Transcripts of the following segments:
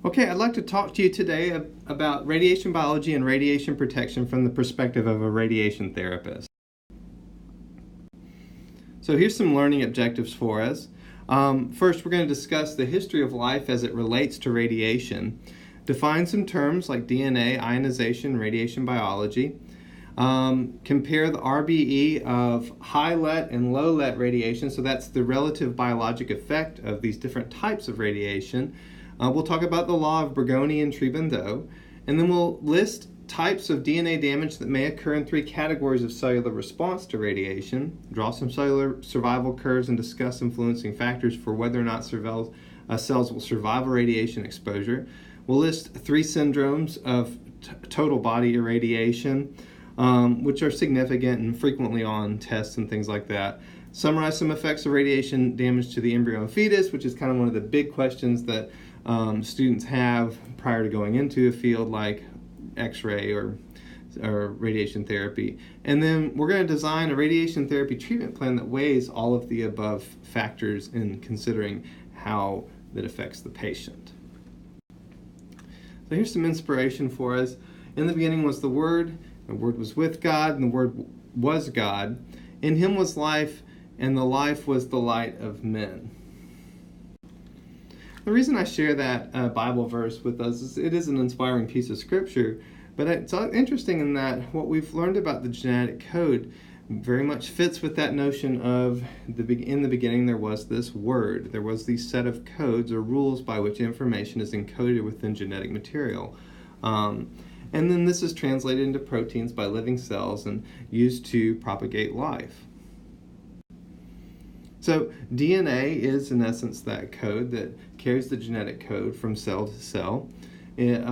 Okay, I'd like to talk to you today about radiation biology and radiation protection from the perspective of a radiation therapist. So here's some learning objectives for us. First, we're going to discuss the history of life as it relates to radiation, define some terms like DNA, ionization, radiation biology, compare the RBE of high-LET and low-LET radiation, so that's the relative biologic effect of these different types of radiation. We'll talk about the law of Bergoni and Tribandot, and then we'll list types of DNA damage that may occur in 3 categories of cellular response to radiation, draw some cellular survival curves, and discuss influencing factors for whether or not cells will survive a radiation exposure. We'll list 3 syndromes of total body irradiation, which are significant and frequently on tests and things like that. Summarize some effects of radiation damage to the embryo and fetus, which is kind of one of the big questions that students have prior to going into a field like X-ray or radiation therapy. And then we're going to design a radiation therapy treatment plan that weighs all of the above factors in considering how that affects the patient. So here's some inspiration for us. In the beginning was the Word was with God, and the Word was God. In Him was life, and the life was the light of men. The reason I share that Bible verse with us is it is an inspiring piece of scripture, but it's interesting in that what we've learned about the genetic code very much fits with that notion of in the beginning there was this Word. There was these set of codes or rules by which information is encoded within genetic material. And then this is translated into proteins by living cells and used to propagate life. So DNA is in essence that code that carries the genetic code from cell to cell. It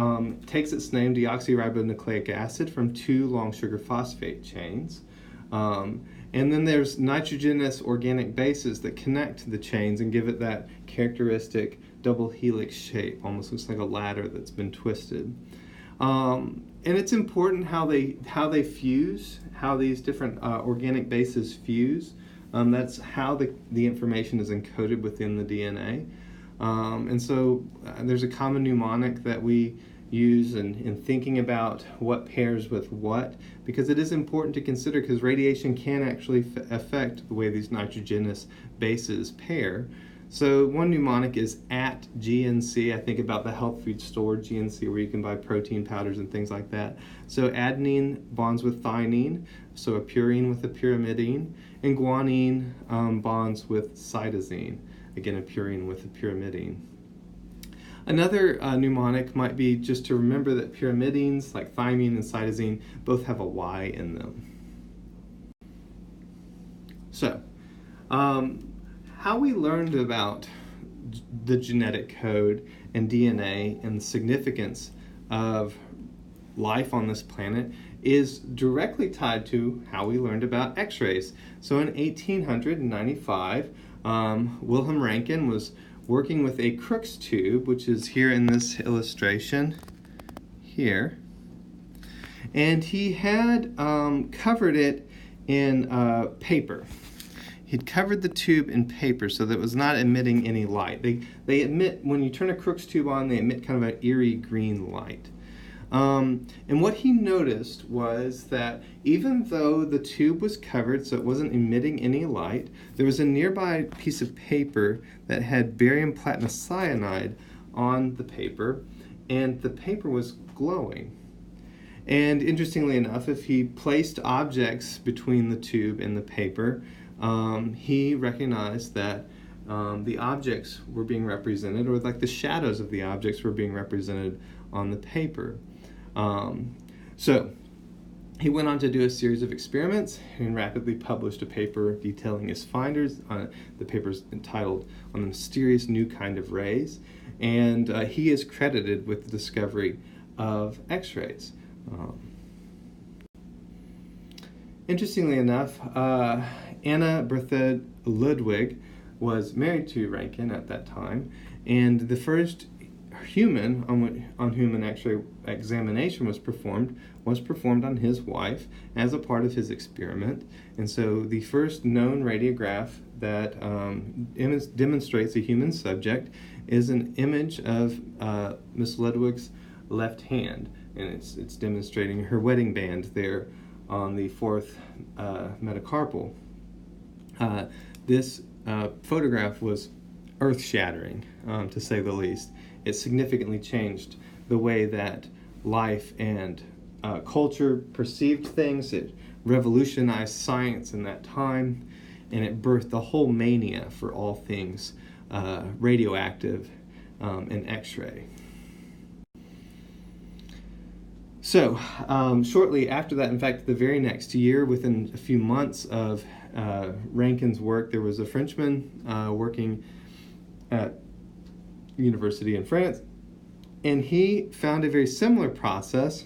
takes its name, deoxyribonucleic acid, from 2 long sugar phosphate chains. And then there's nitrogenous organic bases that connect the chains and give it that characteristic double helix shape. Almost looks like a ladder that's been twisted. And it's important how they fuse, how these different organic bases fuse. That's how the information is encoded within the DNA. And so there's a common mnemonic that we use in thinking about what pairs with what, because it is important to consider because radiation can actually affect the way these nitrogenous bases pair. So one mnemonic is at GNC. I think about the health food store, GNC, where you can buy protein powders and things like that. So adenine bonds with thymine, so a purine with a pyrimidine, and guanine bonds with cytosine, again a purine with a pyrimidine. Another mnemonic might be just to remember that pyrimidines like thymine and cytosine both have a Y in them. So, how we learned about the genetic code and DNA and the significance of life on this planet is directly tied to how we learned about X-rays. So in 1895, Wilhelm Roentgen was working with a Crookes tube, which is here in this illustration here, and he had covered it in paper. He'd covered the tube in paper so that it was not emitting any light. They emit, when you turn a Crookes tube on, they emit kind of an eerie green light. And what he noticed was that even though the tube was covered so it wasn't emitting any light, there was a nearby piece of paper that had barium platinum on the paper, and the paper was glowing. And interestingly enough, if he placed objects between the tube and the paper, he recognized that the objects were being represented, or like the shadows of the objects were being represented on the paper. So he went on to do a series of experiments and rapidly published a paper detailing his findings. The paper is entitled "On the Mysterious New Kind of Rays," and he is credited with the discovery of X-rays. Interestingly enough, Bertha Ludwig was married to Roentgen at that time, and the first human on whom an X-ray examination was performed on his wife as a part of his experiment. And so the first known radiograph that demonstrates a human subject is an image of Miss Ludwig's left hand, and it's demonstrating her wedding band there on the fourth metacarpal. This photograph was earth-shattering, to say the least. It significantly changed the way that life and culture perceived things. It revolutionized science in that time, and it birthed the whole mania for all things radioactive and X-ray. So, shortly after that, in fact, the very next year, within a few months of Roentgen's work, there was a Frenchman working at university in France, and he found a very similar process.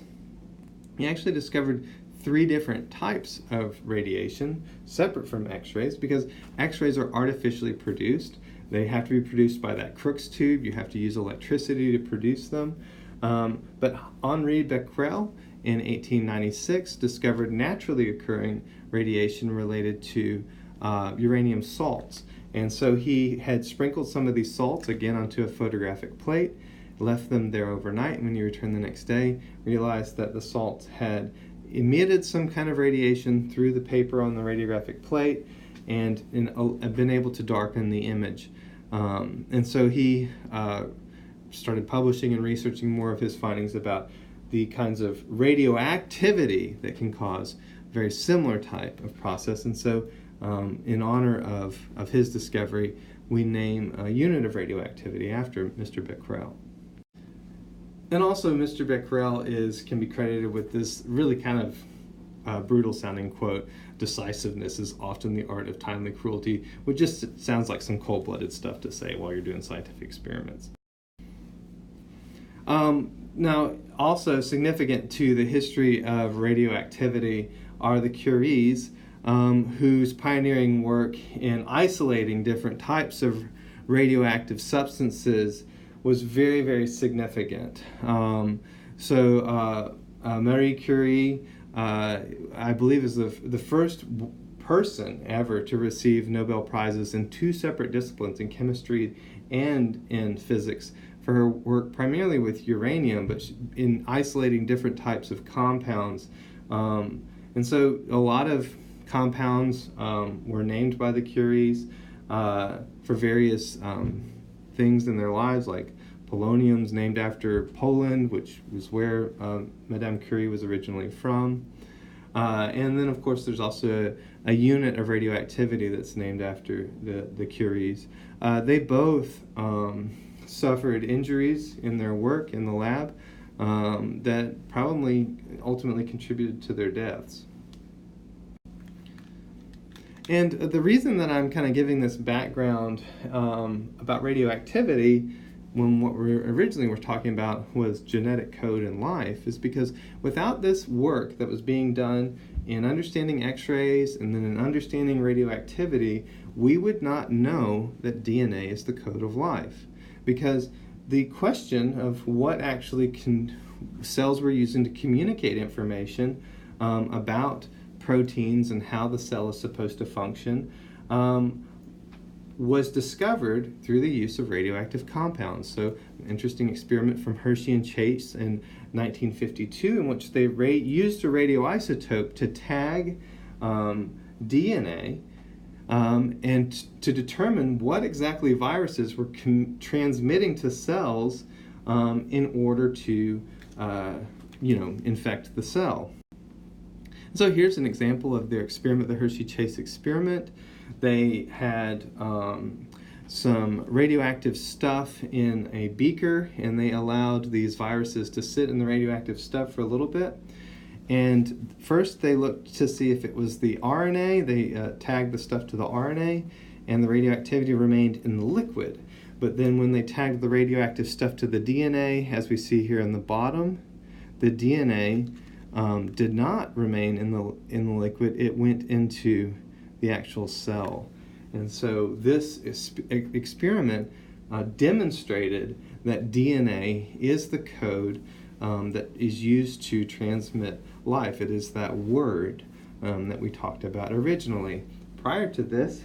He actually discovered 3 different types of radiation separate from X-rays, because X-rays are artificially produced. They have to be produced by that Crookes tube. You have to use electricity to produce them. But Henri Becquerel in 1896 discovered naturally occurring radiation related to uranium salts. And so he had sprinkled some of these salts again onto a photographic plate, left them there overnight, and when you return the next day, realized that the salts had emitted some kind of radiation through the paper on the radiographic plate and been able to darken the image. And so he started publishing and researching more of his findings about the kinds of radioactivity that can cause very similar type of process. And so in honor of his discovery, we name a unit of radioactivity after Mr. Becquerel. And also Mr. Becquerel can be credited with this really kind of brutal sounding quote, "Decisiveness is often the art of timely cruelty," which just sounds like some cold-blooded stuff to say while you're doing scientific experiments. Now, also significant to the history of radioactivity are the Curies, whose pioneering work in isolating different types of radioactive substances was very, very significant. Marie Curie, I believe, is the first person ever to receive Nobel Prizes in 2 separate disciplines, in chemistry and in physics, for her work primarily with uranium, but in isolating different types of compounds. And so a lot of compounds were named by the Curies for various things in their lives, like polonium's named after Poland, which was where Madame Curie was originally from. And then, of course, there's also a unit of radioactivity that's named after the Curies. They both suffered injuries in their work in the lab that probably ultimately contributed to their deaths. And the reason that I'm kind of giving this background about radioactivity, when what we originally were talking about was genetic code in life, is because without this work that was being done in understanding X-rays and then in understanding radioactivity, we would not know that DNA is the code of life. Because the question of what actually cells were using to communicate information about proteins and how the cell is supposed to function was discovered through the use of radioactive compounds. So, an interesting experiment from Hershey and Chase in 1952, in which they used a radioisotope to tag DNA and to determine what exactly viruses were transmitting to cells in order to, infect the cell. So here's an example of their experiment, the Hershey-Chase Experiment. They had some radioactive stuff in a beaker, and they allowed these viruses to sit in the radioactive stuff for a little bit. And first they looked to see if it was the RNA. They tagged the stuff to the RNA, and the radioactivity remained in the liquid. But then when they tagged the radioactive stuff to the DNA, as we see here in the bottom, the DNA did not remain in the liquid. It went into the actual cell. And so this experiment demonstrated that DNA is the code that is used to transmit life. It is that word that we talked about originally. Prior to this,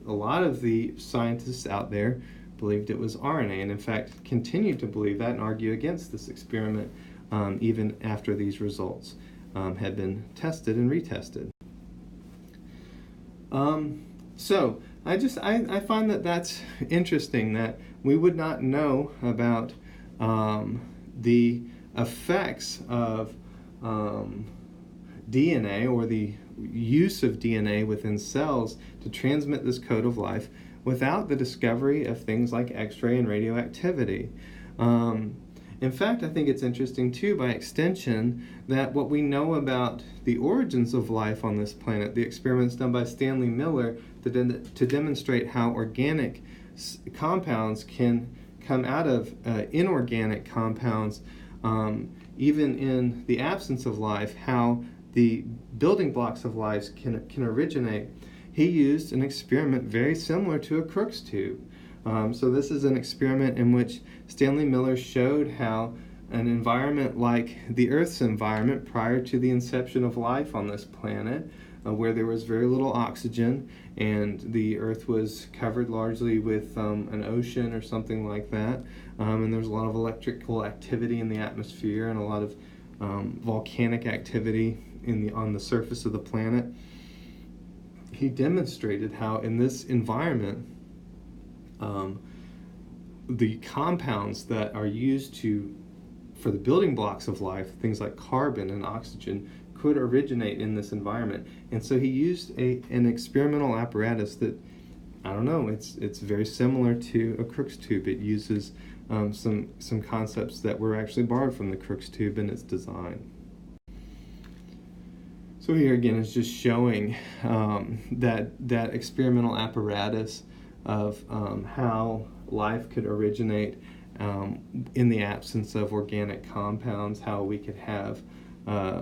a lot of the scientists out there believed it was RNA, and in fact continued to believe that and argue against this experiment even after these results had been tested and retested. So I find that that's interesting, that we would not know about the effects of DNA, or the use of DNA within cells to transmit this code of life, without the discovery of things like X-ray and radioactivity. In fact, I think it's interesting too, by extension, that what we know about the origins of life on this planet, the experiments done by Stanley Miller to demonstrate how organic compounds can come out of inorganic compounds, even in the absence of life, how the building blocks of life can originate. He used an experiment very similar to a Crookes tube. So this is an experiment in which Stanley Miller showed how an environment like the Earth's environment prior to the inception of life on this planet, where there was very little oxygen and the Earth was covered largely with an ocean or something like that, and there was a lot of electrical activity in the atmosphere and a lot of volcanic activity on the surface of the planet. He demonstrated how in this environment the compounds that are used for the building blocks of life, things like carbon and oxygen, could originate in this environment. And so he used an experimental apparatus that, I don't know, it's very similar to a Crookes tube. It uses some concepts that were actually borrowed from the Crookes tube in its design. So here again is just showing that experimental apparatus of how life could originate in the absence of organic compounds, how we could have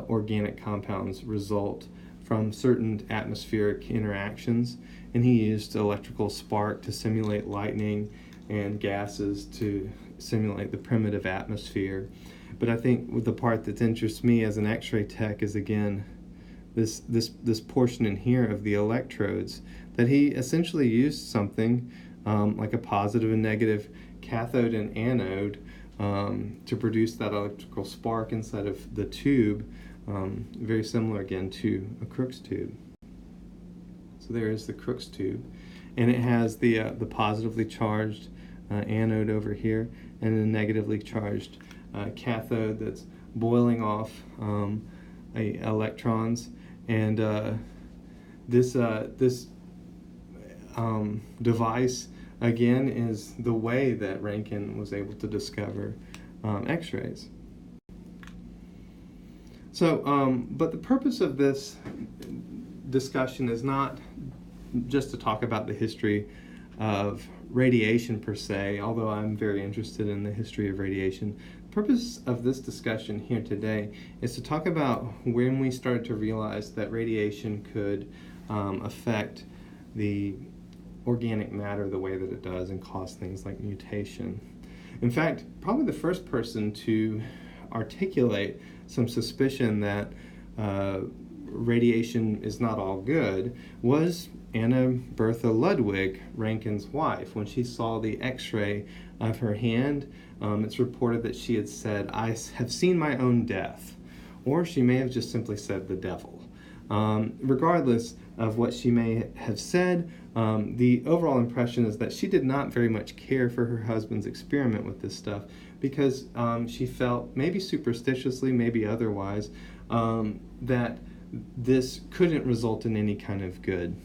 organic compounds result from certain atmospheric interactions. And he used electrical spark to simulate lightning and gases to simulate the primitive atmosphere. But I think the part that interests me as an X-ray tech is, again, this portion in here of the electrodes, that he essentially used something like a positive and negative cathode and anode to produce that electrical spark inside of the tube, very similar again to a Crookes tube. So there is the Crookes tube, and it has the positively charged anode over here and a negatively charged cathode that's boiling off electrons. And this device, again, is the way that Roentgen was able to discover X-rays. So, but the purpose of this discussion is not just to talk about the history of radiation per se, although I'm very interested in the history of radiation. The purpose of this discussion here today is to talk about when we started to realize that radiation could affect the organic matter the way that it does and cause things like mutation. In fact, probably the first person to articulate some suspicion that radiation is not all good was Bertha Ludwig, Roentgen's wife. When she saw the X-ray of her hand, it's reported that she had said, "I have seen my own death," or she may have just simply said the devil. Regardless of what she may have said, the overall impression is that she did not very much care for her husband's experiment with this stuff, because she felt, maybe superstitiously, maybe otherwise, that this couldn't result in any kind of good.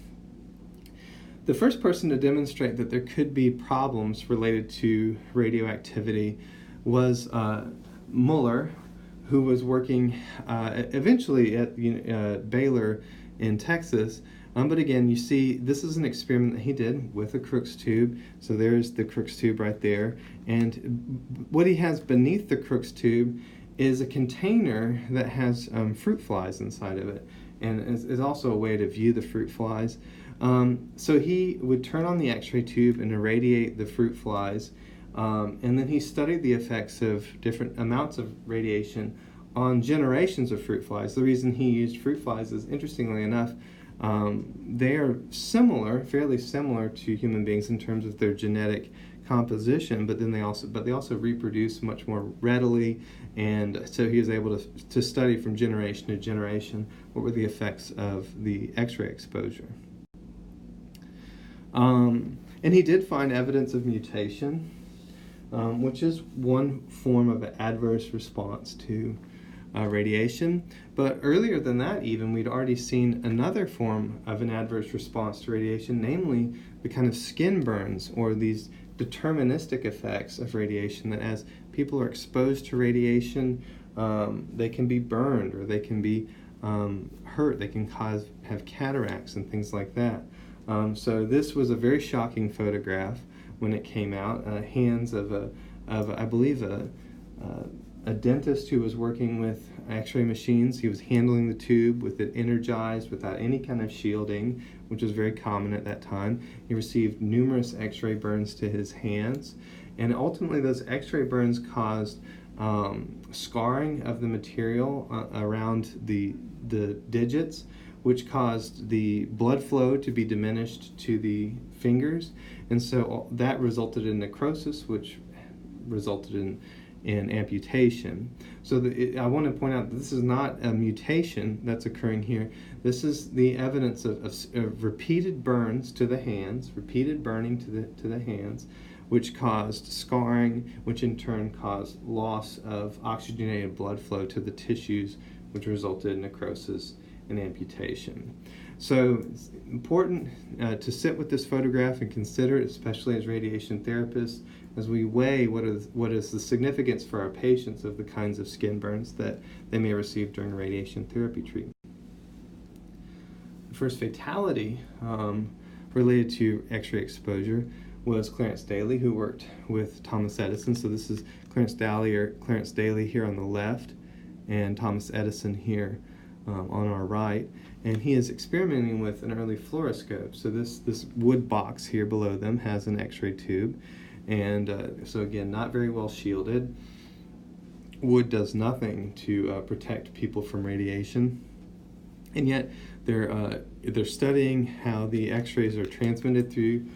The first person to demonstrate that there could be problems related to radioactivity was Muller, who was working eventually at Baylor in Texas. But again, you see, this is an experiment that he did with a Crookes tube. So there's the Crookes tube right there. And what he has beneath the Crookes tube is a container that has fruit flies inside of it. And is also a way to view the fruit flies. So he would turn on the X-ray tube and irradiate the fruit flies. And then he studied the effects of different amounts of radiation on generations of fruit flies. The reason he used fruit flies is, interestingly enough, they are similar, fairly similar to human beings in terms of their genetic composition, but they also reproduce much more readily, and so he was able to study from generation to generation what were the effects of the X-ray exposure. And he did find evidence of mutation, which is one form of an adverse response to radiation. But earlier than that even, we'd already seen another form of an adverse response to radiation, namely the kind of skin burns or these deterministic effects of radiation, that as people are exposed to radiation, they can be burned or they can be hurt, they can have cataracts and things like that. So this was a very shocking photograph when it came out. Hands of I believe a dentist who was working with X-ray machines. He was handling the tube with it energized without any kind of shielding, which was very common at that time. He received numerous X-ray burns to his hands, and ultimately those X-ray burns caused scarring of the material around the digits, which caused the blood flow to be diminished to the fingers, and so that resulted in necrosis, which resulted in amputation. So I want to point out that this is not a mutation that's occurring here. This is the evidence of repeated burns to the hands, repeated burning to the hands, which caused scarring, which in turn caused loss of oxygenated blood flow to the tissues, which resulted in necrosis and amputation. So it's important to sit with this photograph and consider it, especially as radiation therapists, as we weigh what is the significance for our patients of the kinds of skin burns that they may receive during radiation therapy treatment. The first fatality related to X-ray exposure was Clarence Dally, who worked with Thomas Edison. So this is Clarence Dally here on the left, and Thomas Edison here on our right, and he is experimenting with an early fluoroscope. So this wood box here below them has an X-ray tube, and so again, not very well shielded. Wood does nothing to protect people from radiation, and yet they're studying how the X-rays are transmitted through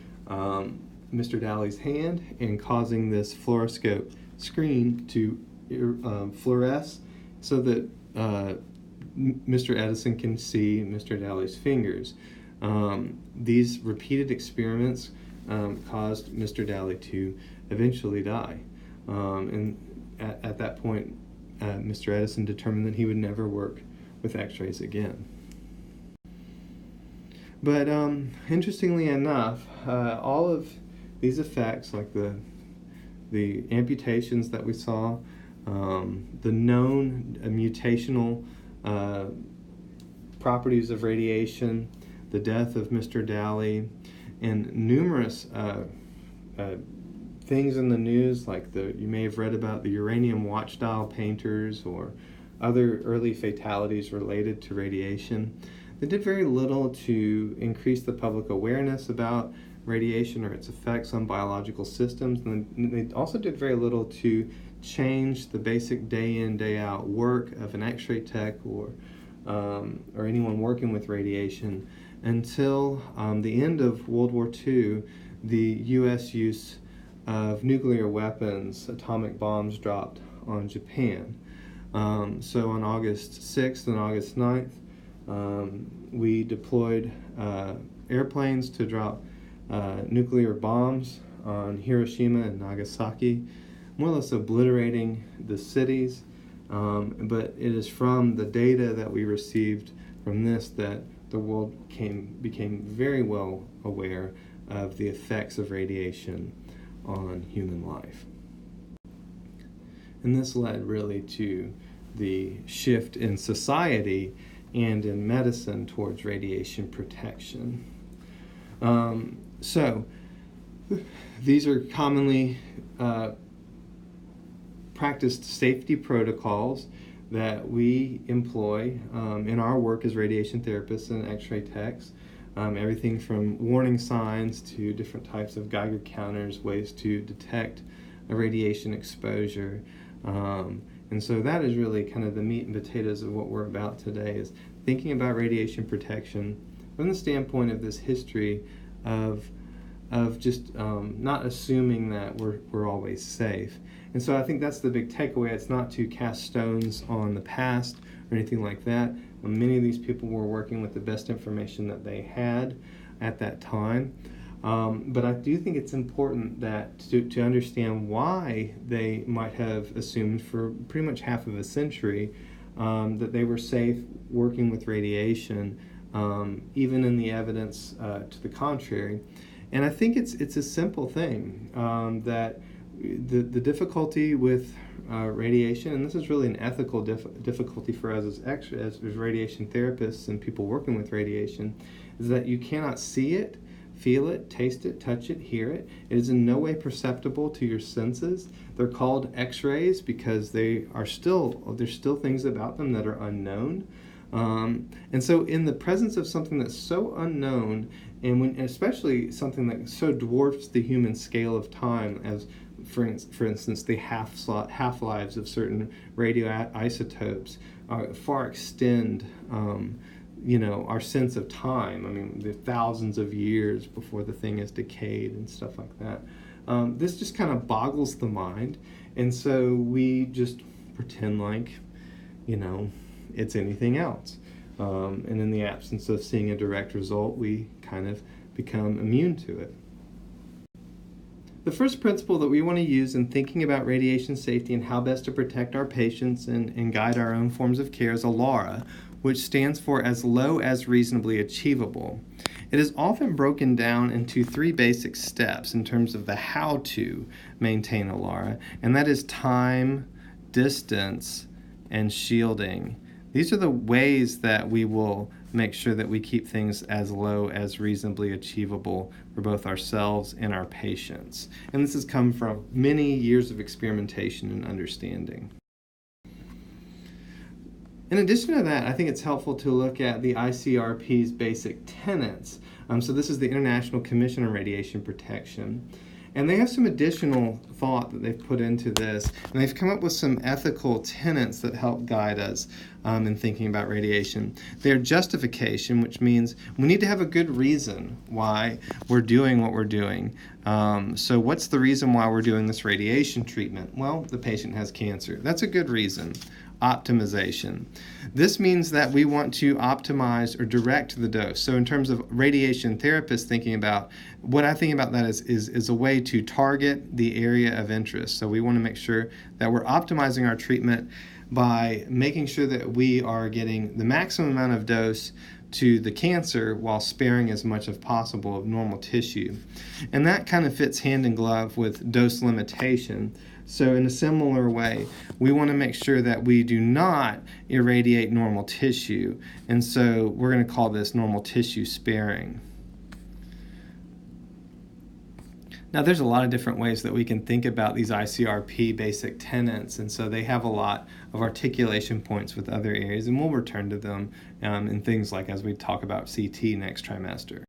Mr. Dally's hand and causing this fluoroscope screen to fluoresce so that Mr. Edison can see Mr. Dally's fingers. These repeated experiments caused Mr. Dally to eventually die. And at that point, Mr. Edison determined that he would never work with X-rays again. But interestingly enough, all of these effects, like the amputations that we saw, the known mutational properties of radiation, the death of Mr. Dally, and numerous things in the news, like you may have read about the uranium watch dial painters or other early fatalities related to radiation. They did very little to increase the public awareness about radiation or its effects on biological systems, and they also did very little to change the basic day-in, day-out work of an X-ray tech or anyone working with radiation until the end of World War II. The U.S. use of nuclear weapons, atomic bombs, dropped on Japan. So on August 6th and August 9th, we deployed airplanes to drop nuclear bombs on Hiroshima and Nagasaki, more or less obliterating the cities. But it is from the data that we received from this that the world became very well aware of the effects of radiation on human life. And this led really to the shift in society and in medicine towards radiation protection. So these are commonly practiced safety protocols that we employ in our work as radiation therapists and X-ray techs. Everything from warning signs to different types of Geiger counters, ways to detect a radiation exposure. And so that is really kind of the meat and potatoes of what we're about today, is thinking about radiation protection from the standpoint of this history of of just not assuming that we're always safe. And so I think that's the big takeaway. It's not to cast stones on the past or anything like that. Many of these people were working with the best information that they had at that time. But I do think it's important that to understand why they might have assumed for pretty much half of a century that they were safe working with radiation, even in the evidence to the contrary. And I think it's a simple thing that the difficulty with radiation, and this is really an ethical difficulty for us as radiation therapists and people working with radiation, is that you cannot see it, feel it, taste it, touch it, hear it. It is in no way perceptible to your senses. They're called X-rays because there's still things about them that are unknown. And so in the presence of something that's so unknown, and especially something that so dwarfs the human scale of time, as for instance the half-lives of certain radioisotopes far extend our sense of time. I mean, the thousands of years before the thing is decayed and stuff like that. This just kind of boggles the mind, and so we just pretend like, it's anything else. And in the absence of seeing a direct result, we kind of become immune to it. The first principle that we want to use in thinking about radiation safety and how best to protect our patients and guide our own forms of care is ALARA, which stands for as low as reasonably achievable. It is often broken down into 3 basic steps in terms of the how to maintain ALARA, and that is time, distance, and shielding. These are the ways that we will make sure that we keep things as low as reasonably achievable for both ourselves and our patients. And this has come from many years of experimentation and understanding. In addition to that, I think it's helpful to look at the ICRP's basic tenets. So this is the International Commission on Radiation Protection. And they have some additional thought that they've put into this. And they've come up with some ethical tenets that help guide us in thinking about radiation. They're justification, which means we need to have a good reason why we're doing what we're doing. So what's the reason why we're doing this radiation treatment? Well, the patient has cancer. That's a good reason. Optimization. This means that we want to optimize or direct the dose. So in terms of radiation therapists thinking about, what I think about that is a way to target the area of interest. So we want to make sure that we're optimizing our treatment by making sure that we are getting the maximum amount of dose to the cancer while sparing as much as possible of normal tissue. And that kind of fits hand in glove with dose limitation. So in a similar way, we want to make sure that we do not irradiate normal tissue. And so we're going to call this normal tissue sparing. Now, there's a lot of different ways that we can think about these ICRP basic tenets, and so they have a lot of articulation points with other areas, and we'll return to them in things like as we talk about CT next trimester.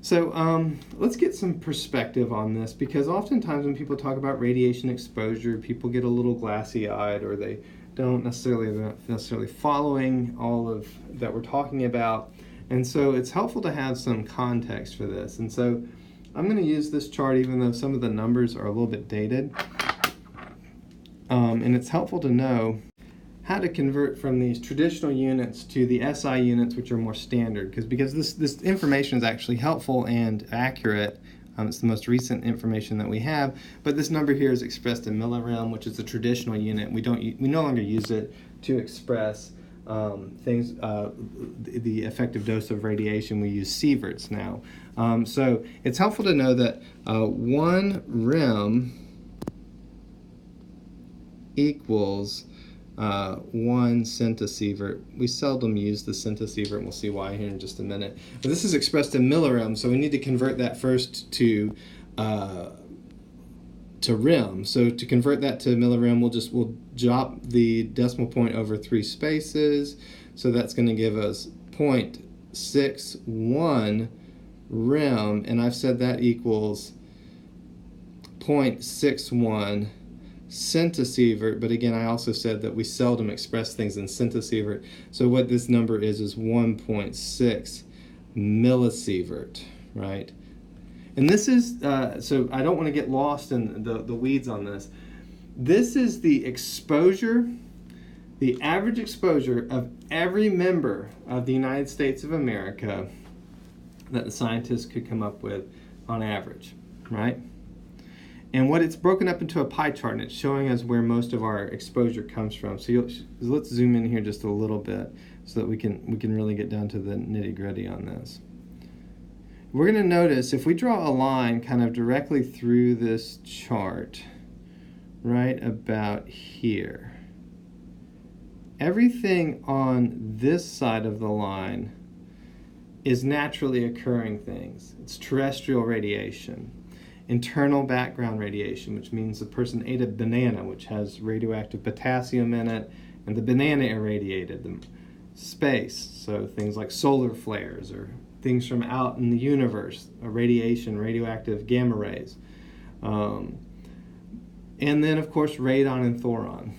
So let's get some perspective on this, because oftentimes when people talk about radiation exposure, people get a little glassy-eyed, or they don't necessarily following all of that we're talking about, and so it's helpful to have some context for this. And so I'm going to use this chart even though some of the numbers are a little bit dated, and it's helpful to know how to convert from these traditional units to the SI units, which are more standard, because this information is actually helpful and accurate. It's the most recent information that we have, but this number here is expressed in Miller-Urey, which is the traditional unit. We no longer use it to express the effective dose of radiation. We use sieverts now. So it's helpful to know that 1 rem equals 1 centisievert. We seldom use the centisievert, and we'll see why here in just a minute. But this is expressed in Miller-Urey, so we need to convert that first to rem. So to convert that to Miller-Urey, we'll drop the decimal point over 3 spaces. So that's going to give us 0.61 rem, and I've said that equals 0.61 centisievert, but again, I also said that we seldom express things in centisievert. So what this number is 1.6 millisievert, right? And this is, so I don't want to get lost in the weeds on this. This is the exposure, the average exposure of every member of the United States of America that the scientists could come up with on average, right? And what it's broken up into a pie chart, and it's showing us where most of our exposure comes from. So let's zoom in here just a little bit so that we can really get down to the nitty-gritty on this. We're going to notice if we draw a line kind of directly through this chart, right about here, everything on this side of the line is naturally occurring things. It's terrestrial radiation. Internal background radiation, which means the person ate a banana, which has radioactive potassium in it, and the banana irradiated them. Space, so things like solar flares or things from out in the universe, radiation, radioactive gamma rays. And then, of course, radon and thoron.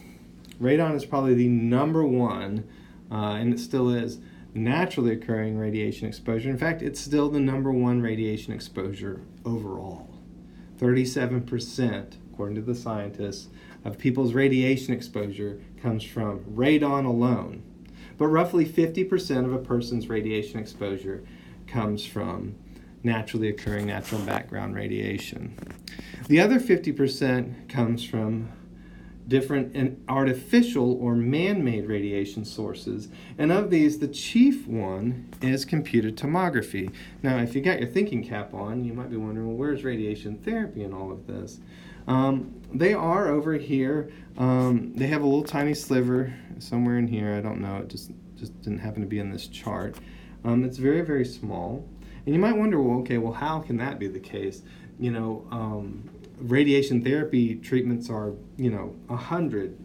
Radon is probably the number one, and it still is, naturally occurring radiation exposure. In fact, it's still the number one radiation exposure overall. 37%, according to the scientists, of people's radiation exposure comes from radon alone. But roughly 50% of a person's radiation exposure comes from naturally occurring natural background radiation. The other 50% comes from different and artificial or man-made radiation sources. And of these, the chief one is computed tomography. Now, if you got your thinking cap on, you might be wondering, well, where's radiation therapy in all of this? They are over here. They have a little tiny sliver somewhere in here. I don't know. It just didn't happen to be in this chart. It's very, very small. And you might wonder, well, okay, well, how can that be the case? You know, radiation therapy treatments are, 100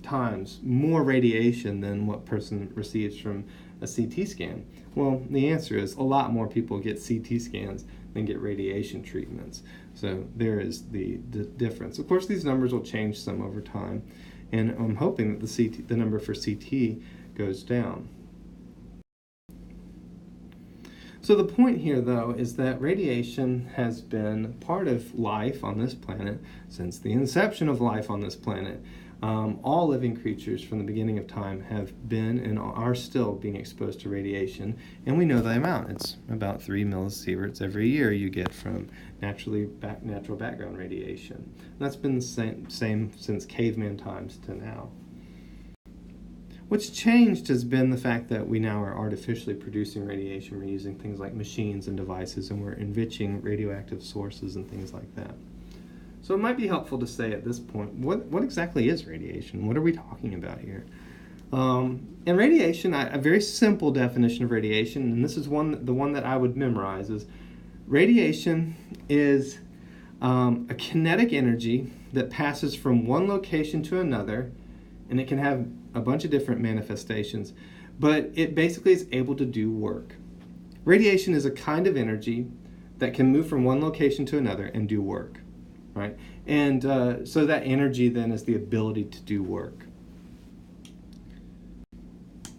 times more radiation than what person receives from a CT scan. Well, the answer is a lot more people get CT scans than get radiation treatments. So there is the difference. Of course, these numbers will change some over time, and I'm hoping that the number for CT goes down. So the point here, though, is that radiation has been part of life on this planet since the inception of life on this planet. All living creatures from the beginning of time have been and are still being exposed to radiation, and we know the amount. It's about 3 millisieverts every year you get from natural background radiation. That's been the same since caveman times to now. What's changed has been the fact that we now are artificially producing radiation. We're using things like machines and devices, and we're enriching radioactive sources and things like that. So it might be helpful to say at this point, what exactly is radiation? What are we talking about here? And radiation, a very simple definition of radiation, and this is the one that I would memorize, is radiation is a kinetic energy that passes from one location to another, and it can have a bunch of different manifestations, but it basically is able to do work. Radiation is a kind of energy that can move from one location to another and do work, right? And so that energy then is the ability to do work.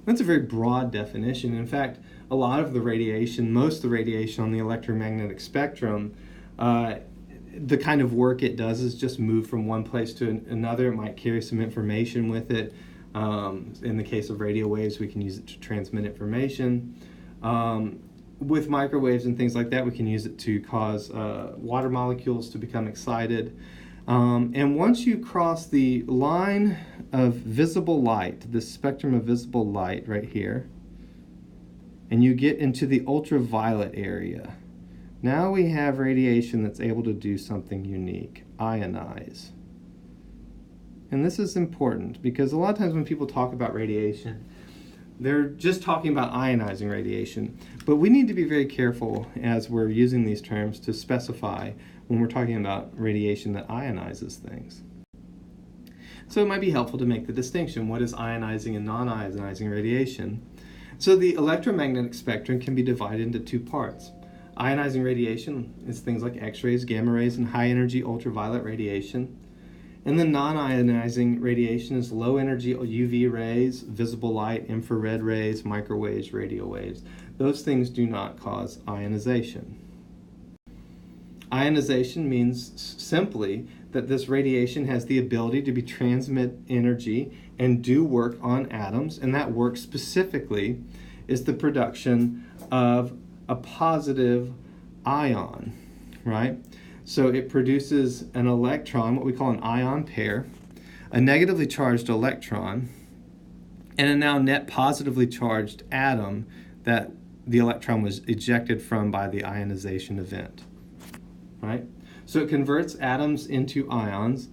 That's a very broad definition. In fact, a lot of the radiation, most of the radiation on the electromagnetic spectrum, the kind of work it does is just move from one place to another. It might carry some information with it. In the case of radio waves, we can use it to transmit information. With microwaves and things like that, we can use it to cause water molecules to become excited. And once you cross the line of visible light, the spectrum of visible light right here, and you get into the ultraviolet area, now we have radiation that's able to do something unique, ionize. And this is important because a lot of times when people talk about radiation, they're just talking about ionizing radiation. But we need to be very careful as we're using these terms to specify when we're talking about radiation that ionizes things. So it might be helpful to make the distinction. What is ionizing and non-ionizing radiation? So the electromagnetic spectrum can be divided into two parts. Ionizing radiation is things like X-rays, gamma rays, and high-energy ultraviolet radiation. And then non-ionizing radiation is low-energy UV rays, visible light, infrared rays, microwaves, radio waves. Those things do not cause ionization. Ionization means simply that this radiation has the ability to transmit energy and do work on atoms, and that work specifically is the production of a positive ion, right? So it produces an electron, what we call an ion pair, a negatively charged electron, and a now net positively charged atom that the electron was ejected from by the ionization event, right? So it converts atoms into ions,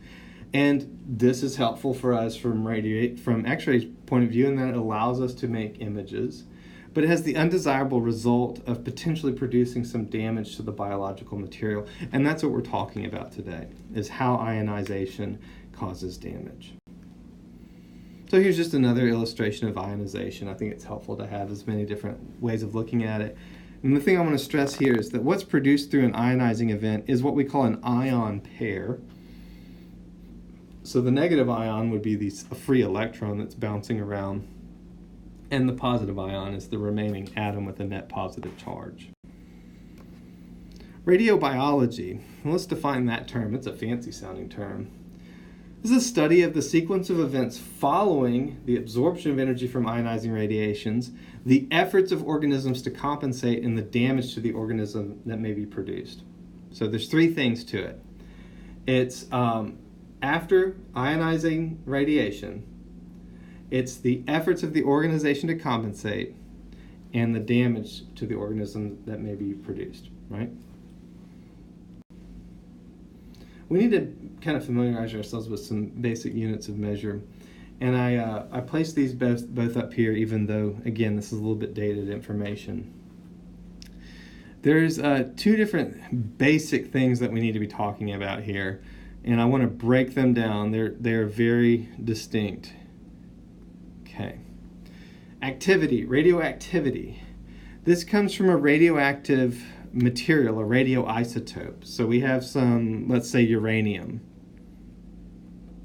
and this is helpful for us from X-ray point of view, in that it allows us to make images, but it has the undesirable result of potentially producing some damage to the biological material, and that's what we're talking about today, is how ionization causes damage. So here's just another illustration of ionization. I think it's helpful to have as many different ways of looking at it. And the thing I want to stress here is that what's produced through an ionizing event is what we call an ion pair. So the negative ion would be a free electron that's bouncing around, and the positive ion is the remaining atom with a net positive charge. Radiobiology, let's define that term. It's a fancy sounding term. This is a study of the sequence of events following the absorption of energy from ionizing radiations, the efforts of organisms to compensate, and the damage to the organism that may be produced. So there's three things to it. It's after ionizing radiation, it's the efforts of the organization to compensate, and the damage to the organism that may be produced, right? We need to kind of familiarize ourselves with some basic units of measure. And I placed these both up here, even though, again, this is a little bit dated information. There's two different basic things that we need to be talking about here, and I want to break them down. They're very distinct. Okay. Activity, radioactivity. This comes from a radioactive material, a radioisotope. So we have some, let's say, uranium,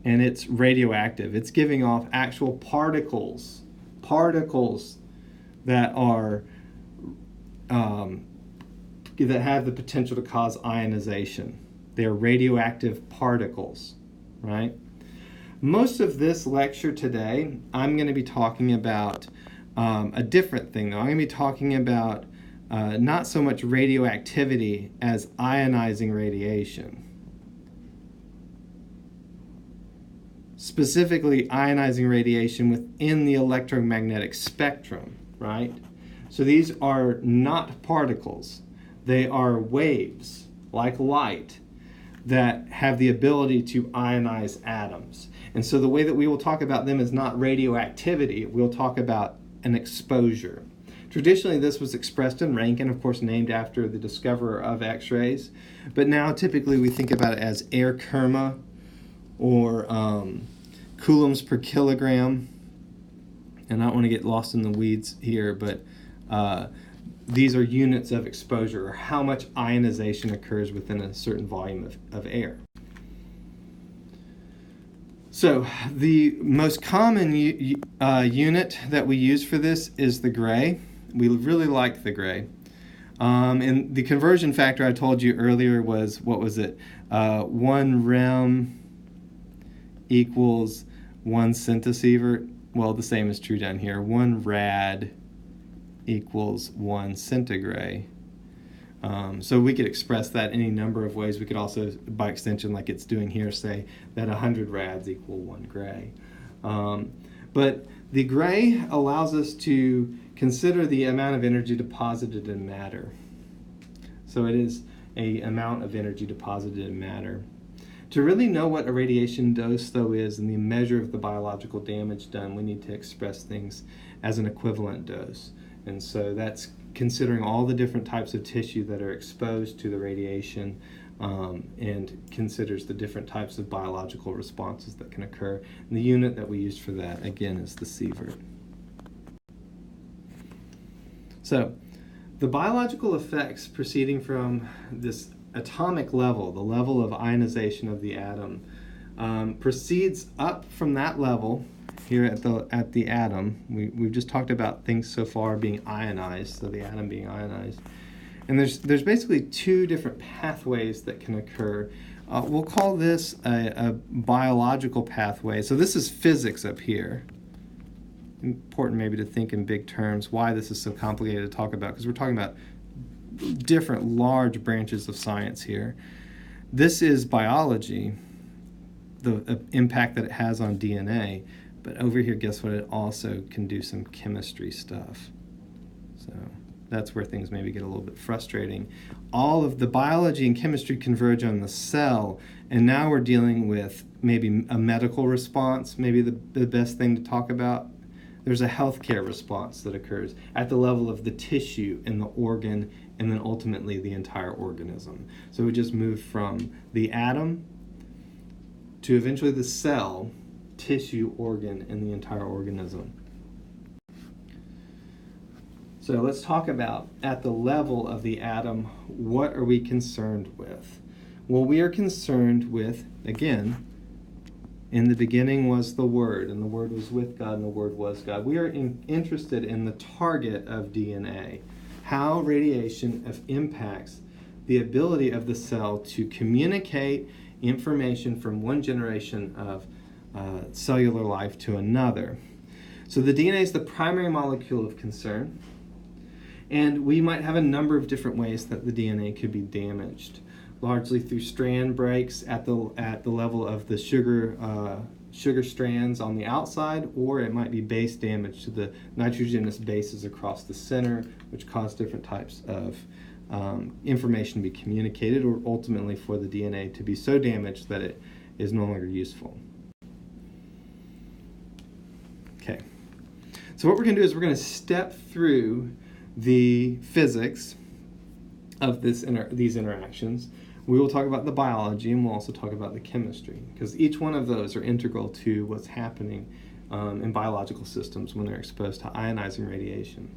and it's radioactive. It's giving off actual particles that are that have the potential to cause ionization. They're radioactive particles, right? Most of this lecture today, I'm going to be talking about a different thing, though. I'm going to be talking about not so much radioactivity as ionizing radiation. Specifically, ionizing radiation within the electromagnetic spectrum, right? So these are not particles. They are waves, like light, that have the ability to ionize atoms. And so the way that we will talk about them is not radioactivity. We'll talk about an exposure. Traditionally, this was expressed in Roentgen, of course, named after the discoverer of X-rays. But now, typically, we think about it as air kerma or coulombs per kilogram. And I don't want to get lost in the weeds here, but these are units of exposure, or how much ionization occurs within a certain volume of air. So the most common unit that we use for this is the gray. We really like the gray. And the conversion factor I told you earlier was, what was it? 1 rem equals 1 centisievert. Well, the same is true down here. 1 rad equals 1 centigrade. So we could express that any number of ways. We could also, by extension, like it's doing here, say that 100 rads equal 1 gray. But the gray allows us to consider the amount of energy deposited in matter. So it is an amount of energy deposited in matter. To really know what a radiation dose, though, is and the measure of the biological damage done, we need to express things as an equivalent dose. And so that's considering all the different types of tissue that are exposed to the radiation, and considers the different types of biological responses that can occur. And the unit that we use for that, again, is the sievert. So the biological effects proceeding from this atomic level, the level of ionization of the atom, proceeds up from that level here at the atom. We've just talked about things so far being ionized, so the atom being ionized. And there's basically two different pathways that can occur. We'll call this a biological pathway. So this is physics up here. Important maybe to think in big terms why this is so complicated to talk about, because we're talking about different large branches of science here. This is biology, the impact that it has on DNA. But over here, guess what? It also can do some chemistry stuff. So that's where things maybe get a little bit frustrating. All of the biology and chemistry converge on the cell, and now we're dealing with maybe a medical response, maybe the best thing to talk about. There's a healthcare response that occurs at the level of the tissue and the organ, and then ultimately the entire organism. So we just moved from the atom to eventually the cell, tissue, organ, and the entire organism. So let's talk about, at the level of the atom, what are we concerned with? Well, we are concerned with, again, in the beginning was the Word, and the Word was with God, and the Word was God. We are interested in the target of DNA, how radiation impacts the ability of the cell to communicate information from one generation of cellular life to another. So the DNA is the primary molecule of concern, and we might have a number of different ways that the DNA could be damaged, largely through strand breaks at the level of the sugar strands on the outside, or it might be base damage to the nitrogenous bases across the center, which cause different types of information to be communicated, or ultimately for the DNA to be so damaged that it is no longer useful. Okay, so what we're going to do is we're going to step through the physics of these interactions. We will talk about the biology, and we'll also talk about the chemistry, because each one of those are integral to what's happening in biological systems when they're exposed to ionizing radiation.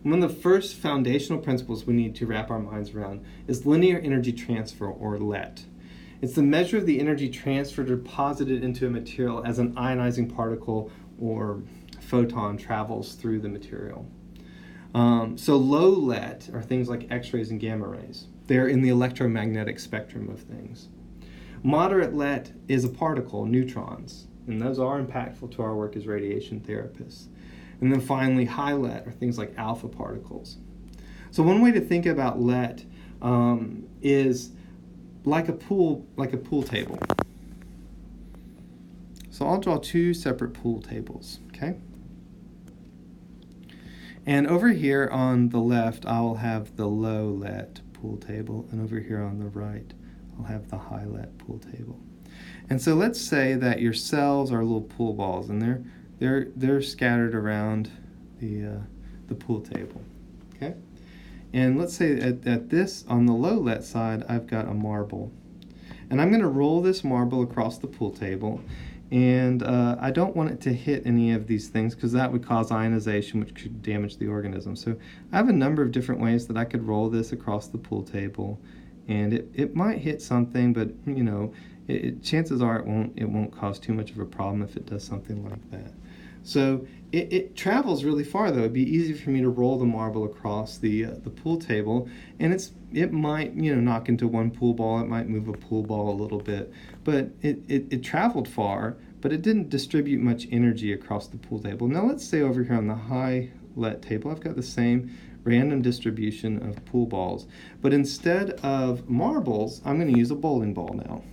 And one of the first foundational principles we need to wrap our minds around is linear energy transfer, or LET. It's the measure of the energy transferred or deposited into a material as an ionizing particle or photon travels through the material. So low LET are things like X-rays and gamma rays. They're in the electromagnetic spectrum of things. Moderate LET is a particle, neutrons, and those are impactful to our work as radiation therapists. And then finally, high LET are things like alpha particles. So one way to think about LET is like a pool table. So I'll draw two separate pool tables, okay? And over here on the left, I'll have the low LET pool table, and over here on the right, I'll have the high LET pool table. And so let's say that your cells are little pool balls, and they're scattered around the pool table, okay? And let's say at this, on the low LET side, I've got a marble. And I'm going to roll this marble across the pool table, and I don't want it to hit any of these things because that would cause ionization, which could damage the organism. So I have a number of different ways that I could roll this across the pool table, and it might hit something, but you know, chances are it won't cause too much of a problem if it does something like that. So it travels really far, though. It'd be easy for me to roll the marble across the pool table, and it might, you know, knock into one pool ball. It might move a pool ball a little bit, but it traveled far, but it didn't distribute much energy across the pool table. Now let's say over here on the high LET table, I've got the same random distribution of pool balls, but instead of marbles, I'm going to use a bowling ball now.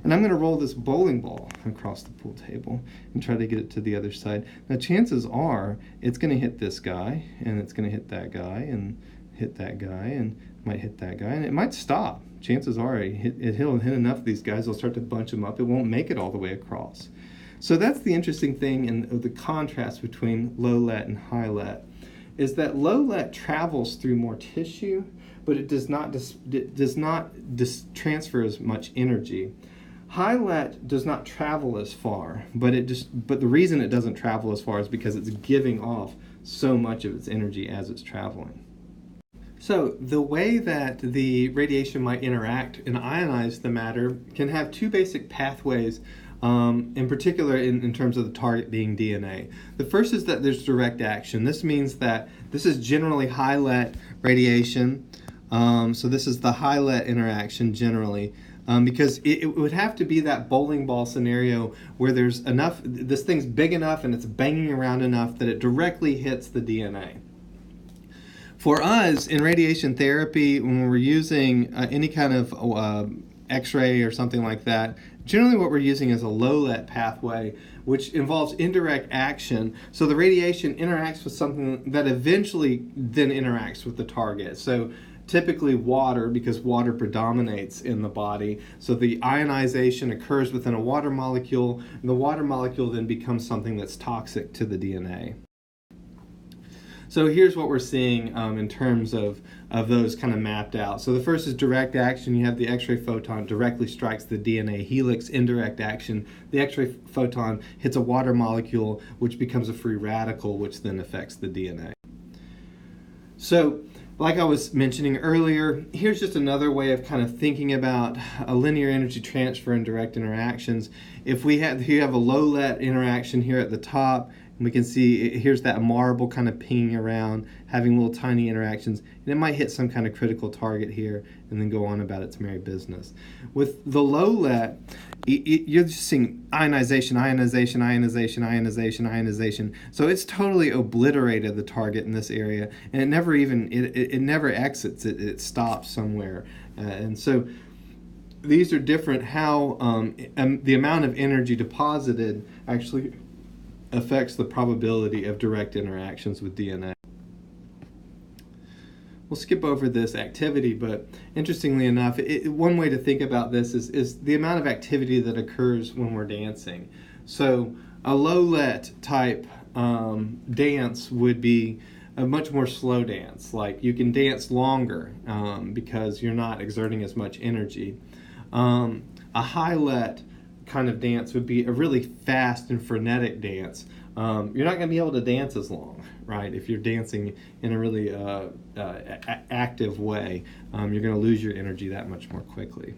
And I'm going to roll this bowling ball across the pool table and try to get it to the other side. Now chances are it's going to hit this guy, and it's going to hit that guy, and hit that guy, and might hit that guy, and it might stop. Chances are it'll hit enough of these guys, it'll start to bunch them up. It won't make it all the way across. So that's the interesting thing in the contrast between low LET and high LET, is that low LET travels through more tissue, but it does not transfer as much energy. High LET does not travel as far, but the reason it doesn't travel as far is because it's giving off so much of its energy as it's traveling. So the way that the radiation might interact and ionize the matter can have two basic pathways, in particular in terms of the target being DNA. The first is that there's direct action. This means that this is generally high LET radiation So this is the high-let interaction generally. Because it would have to be that bowling ball scenario where there's enough, this thing's big enough and it's banging around enough that it directly hits the DNA. For us, in radiation therapy, when we're using any kind of X-ray or something like that, generally what we're using is a low-let pathway, which involves indirect action. So the radiation interacts with something that eventually then interacts with the target. So typically water, because water predominates in the body. So the ionization occurs within a water molecule, and the water molecule then becomes something that's toxic to the DNA. So here's what we're seeing in terms of those kind of mapped out. So the first is direct action. You have the X-ray photon directly strikes the DNA helix. Indirect action, the X-ray photon hits a water molecule, which becomes a free radical, which then affects the DNA. So, like I was mentioning earlier, here's just another way of kind of thinking about a linear energy transfer and direct interactions. If you have a low-let interaction here at the top, and we can see here's that marble kind of pinging around, having little tiny interactions, and it might hit some kind of critical target here and then go on about its merry business. With the low-let, you're just seeing ionization, ionization, ionization, ionization, ionization. So it's totally obliterated the target in this area, and it never even it never exits. It stops somewhere, and so these are different. How the amount of energy deposited actually affects the probability of direct interactions with DNA. We'll skip over this activity, but interestingly enough, one way to think about this is the amount of activity that occurs when we're dancing. So a low-let type dance would be a much more slow dance. Like you can dance longer because you're not exerting as much energy. A high-let kind of dance would be a really fast and frenetic dance. You're not going to be able to dance as long, right? If you're dancing in a really active way, you're going to lose your energy that much more quickly.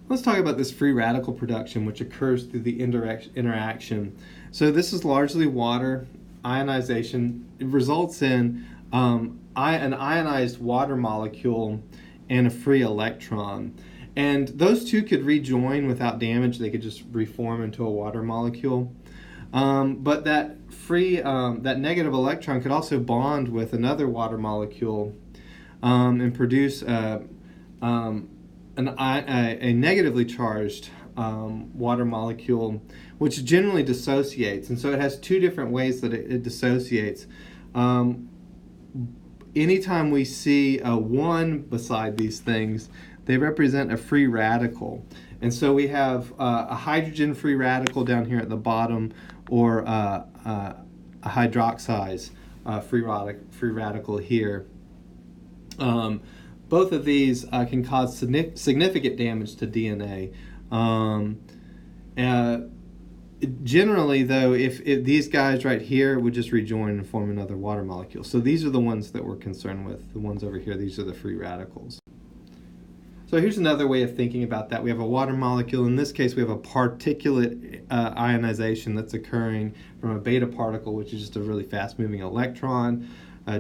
Let's talk about this free radical production, which occurs through the indirect interaction. So this is largely water ionization. It results in an ionized water molecule and a free electron. And those two could rejoin without damage. They could just reform into a water molecule. But that that negative electron could also bond with another water molecule and produce a negatively charged water molecule, which generally dissociates. And so it has two different ways that it dissociates. Anytime we see a 1 beside these things, they represent a free radical. And so we have a hydrogen free radical down here at the bottom, or a hydroxide free radical here. Both of these can cause significant damage to DNA. Generally, though, if these guys right here would just rejoin and form another water molecule. So these are the ones that we're concerned with. The ones over here, these are the free radicals. So here's another way of thinking about that. We have a water molecule. In this case, we have a particulate ionization that's occurring from a beta particle, which is just a really fast-moving electron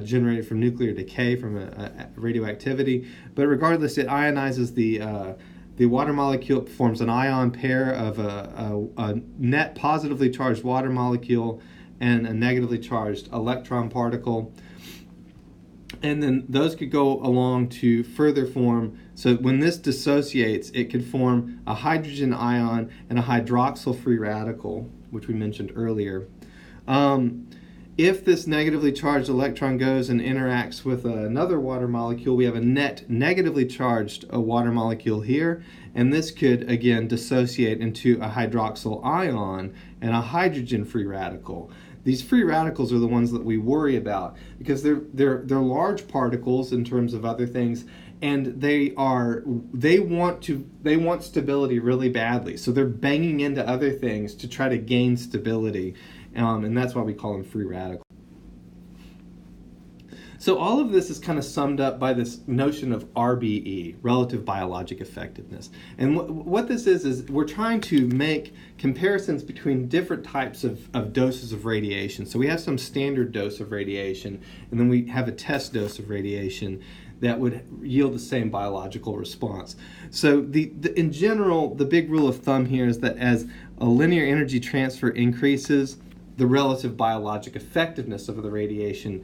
generated from nuclear decay from a radioactivity. But regardless, it ionizes the water molecule. It forms an ion pair of a net positively charged water molecule and a negatively charged electron particle. And then those could go along to further form. So when this dissociates, it could form a hydrogen ion and a hydroxyl free radical, which we mentioned earlier. If this negatively charged electron goes and interacts with another water molecule, we have a net negatively charged water molecule here, and this could again dissociate into a hydroxyl ion and a hydrogen free radical. These free radicals are the ones that we worry about because they're large particles in terms of other things, and they want stability really badly. So they're banging into other things to try to gain stability, and that's why we call them free radicals. So all of this is kind of summed up by this notion of RBE, relative biologic effectiveness. And what this is we're trying to make comparisons between different types of doses of radiation. So we have some standard dose of radiation, and then we have a test dose of radiation that would yield the same biological response. So in general, the big rule of thumb here is that as a linear energy transfer increases, the relative biologic effectiveness of the radiation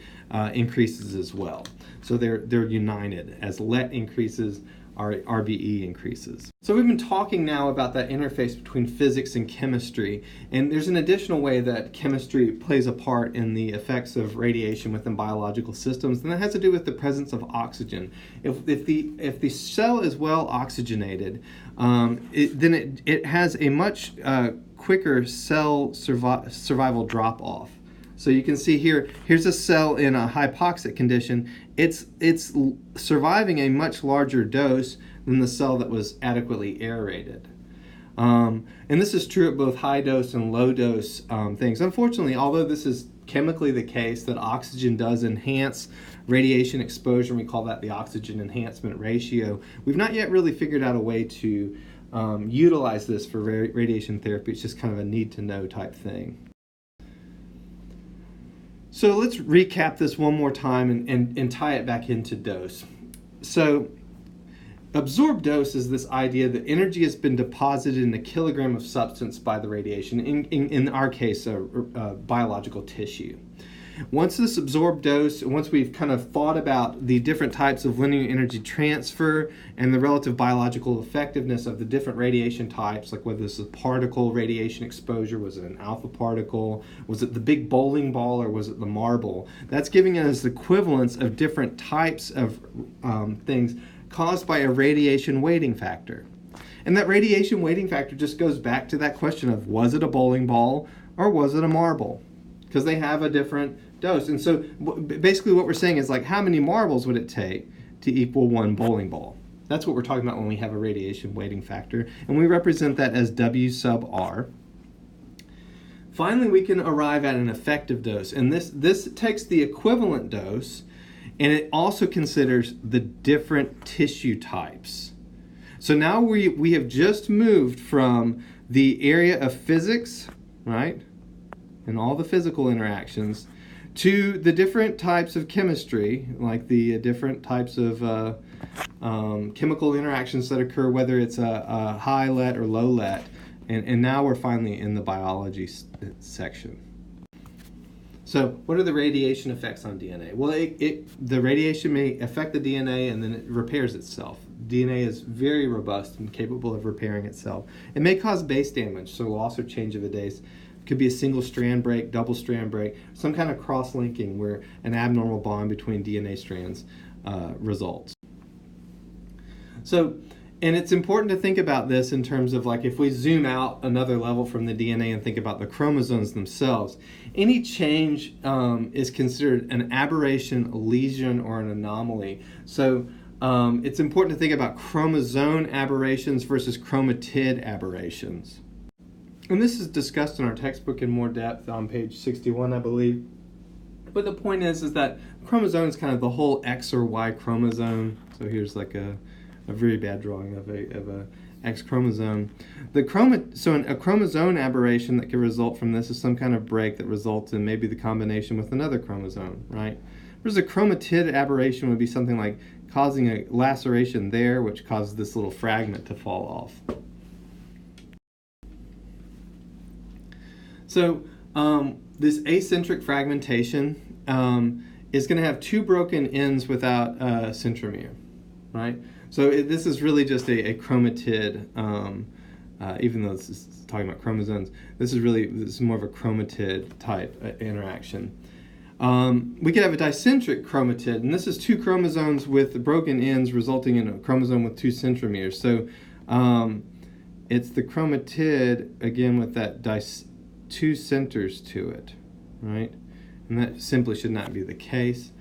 increases as well. So they're united. As LET increases, our RBE increases. So we've been talking now about that interface between physics and chemistry, and there's an additional way that chemistry plays a part in the effects of radiation within biological systems, and that has to do with the presence of oxygen. If the cell is well oxygenated, then it has a much quicker cell survival drop-off. So you can see here's a cell in a hypoxic condition. It's surviving a much larger dose than the cell that was adequately aerated. And this is true at both high dose and low dose things. Unfortunately, although this is chemically the case that oxygen does enhance radiation exposure, and we call that the oxygen enhancement ratio, we've not yet really figured out a way to utilize this for radiation therapy. It's just kind of a need-to-know type thing. So let's recap this one more time and tie it back into dose. So absorbed dose is this idea that energy has been deposited in a kilogram of substance by the radiation, in our case, biological tissue. Once this absorbed dose, once we've kind of thought about the different types of linear energy transfer and the relative biological effectiveness of the different radiation types, like whether this is particle radiation exposure, was it an alpha particle, was it the big bowling ball, or was it the marble, that's giving us the equivalence of different types of things caused by a radiation weighting factor. And that radiation weighting factor just goes back to that question of, was it a bowling ball or was it a marble? Because they have a different dose. And so basically what we're saying is, like, how many marbles would it take to equal one bowling ball? That's what we're talking about when we have a radiation weighting factor, and we represent that as W sub R. Finally, we can arrive at an effective dose, and this takes the equivalent dose, and it also considers the different tissue types. So now we have just moved from the area of physics, right, and all the physical interactions, to the different types of chemistry, like the different types of chemical interactions that occur, whether it's a high LET or low LET, and now we're finally in the biology section. So what are the radiation effects on DNA? Well, the radiation may affect the DNA and then it repairs itself. DNA is very robust and capable of repairing itself. It may cause base damage, so loss or change of a base. Could be a single strand break, double strand break, some kind of cross-linking where an abnormal bond between DNA strands results. So, and it's important to think about this in terms of, like, if we zoom out another level from the DNA and think about the chromosomes themselves, any change is considered an aberration, a lesion, or an anomaly. So it's important to think about chromosome aberrations versus chromatid aberrations. And this is discussed in our textbook in more depth on page 61, I believe. But the point is that chromosome is kind of the whole X or Y chromosome. So here's like a very bad drawing of a X chromosome. So a chromosome aberration that can result from this is some kind of break that results in maybe the combination with another chromosome, right? Whereas a chromatid aberration would be something like causing a laceration there, which causes this little fragment to fall off. So this acentric fragmentation is going to have two broken ends without a centromere, right? So this is really just a chromatid, even though this is talking about chromosomes, this is more of a chromatid type interaction. We could have a dicentric chromatid, and this is two chromosomes with broken ends resulting in a chromosome with two centromeres. So it's the chromatid, again, with that two centers to it, right? And that simply should not be the case.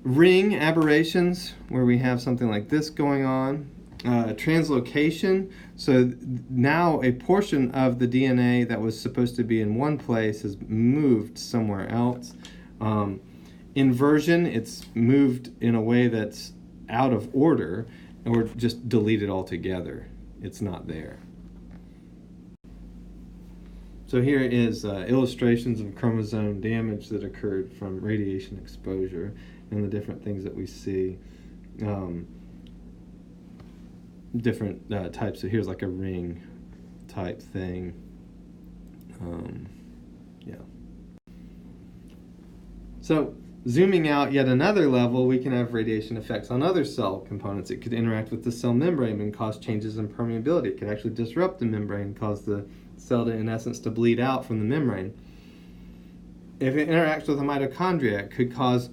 Ring aberrations, where we have something like this going on. Translocation, so now a portion of the DNA that was supposed to be in one place has moved somewhere else. inversion, it's moved in a way that's out of order, or just deleted altogether. It's not there. So here is illustrations of chromosome damage that occurred from radiation exposure and the different things that we see. Different types. So here's like a ring type thing. Yeah. So zooming out yet another level, we can have radiation effects on other cell components. It could interact with the cell membrane and cause changes in permeability. It could actually disrupt the membrane and cause the cell to, in essence, to bleed out from the membrane. If it interacts with the mitochondria, it could cause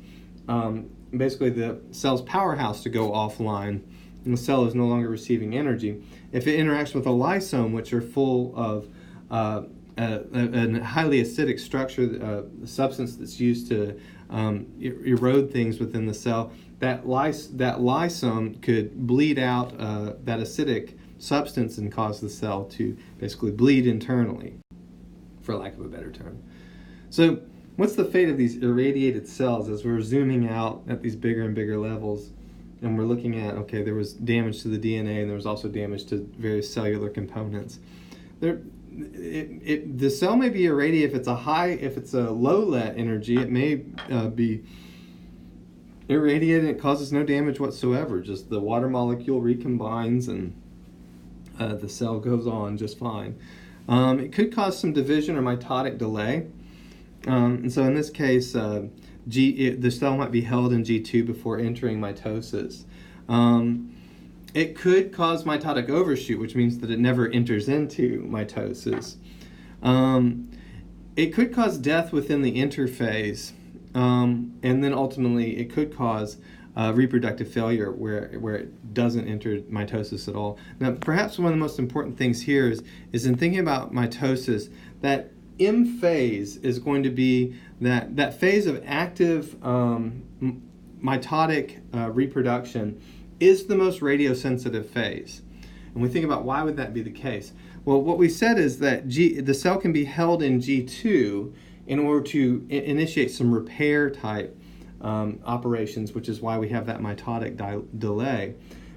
basically the cell's powerhouse to go offline, and the cell is no longer receiving energy. If it interacts with a lysome, which are full of a highly acidic structure, substance that's used to erode things within the cell, that lysome could bleed out that acidic substance and cause the cell to basically bleed internally, for lack of a better term. So what's the fate of these irradiated cells as we're zooming out at these bigger and bigger levels, and we're looking at, okay, there was damage to the DNA and there was also damage to various cellular components. The cell may be irradiated if it's a low Let energy, it may be irradiated and it causes no damage whatsoever. Just the water molecule recombines and the cell goes on just fine. It could cause some division or mitotic delay. And so in this case, the cell might be held in G2 before entering mitosis. It could cause mitotic overshoot, which means that it never enters into mitosis. It could cause death within the interphase, and then ultimately it could cause reproductive failure where it doesn't enter mitosis at all. Now, perhaps one of the most important things here is in thinking about mitosis, that M phase is going to be that phase of active mitotic reproduction is the most radiosensitive phase. And we think about why would that be the case? Well, what we said is that the cell can be held in G2 in order to initiate some repair type operations, which is why we have that mitotic delay.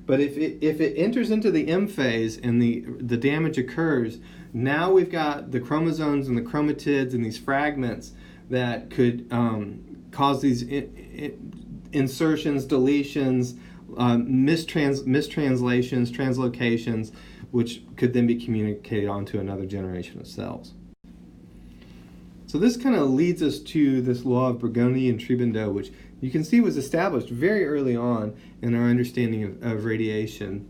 But if it enters into the M phase and the damage occurs, now we've got the chromosomes and the chromatids and these fragments that could cause these insertions, deletions, mistranslations, translocations, which could then be communicated onto another generation of cells. So this kind of leads us to this law of Bergoni and Tribandot, which you can see was established very early on in our understanding of radiation.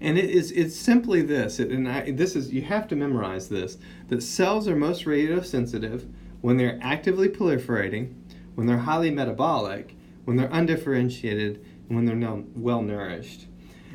And it's simply this, you have to memorize this, that cells are most radiosensitive when they're actively proliferating, when they're highly metabolic, when they're undifferentiated, and when they're well nourished.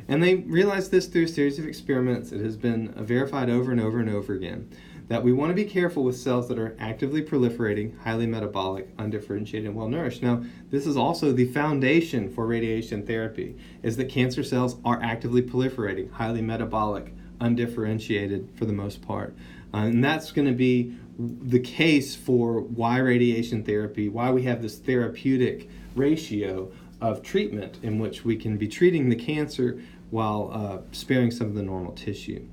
And they realized this through a series of experiments. It has been verified over and over and over again that we want to be careful with cells that are actively proliferating, highly metabolic, undifferentiated, and well nourished. Now, this is also the foundation for radiation therapy, is that cancer cells are actively proliferating, highly metabolic, undifferentiated for the most part. And that's going to be the case for why radiation therapy, why we have this therapeutic ratio of treatment in which we can be treating the cancer while sparing some of the normal tissue.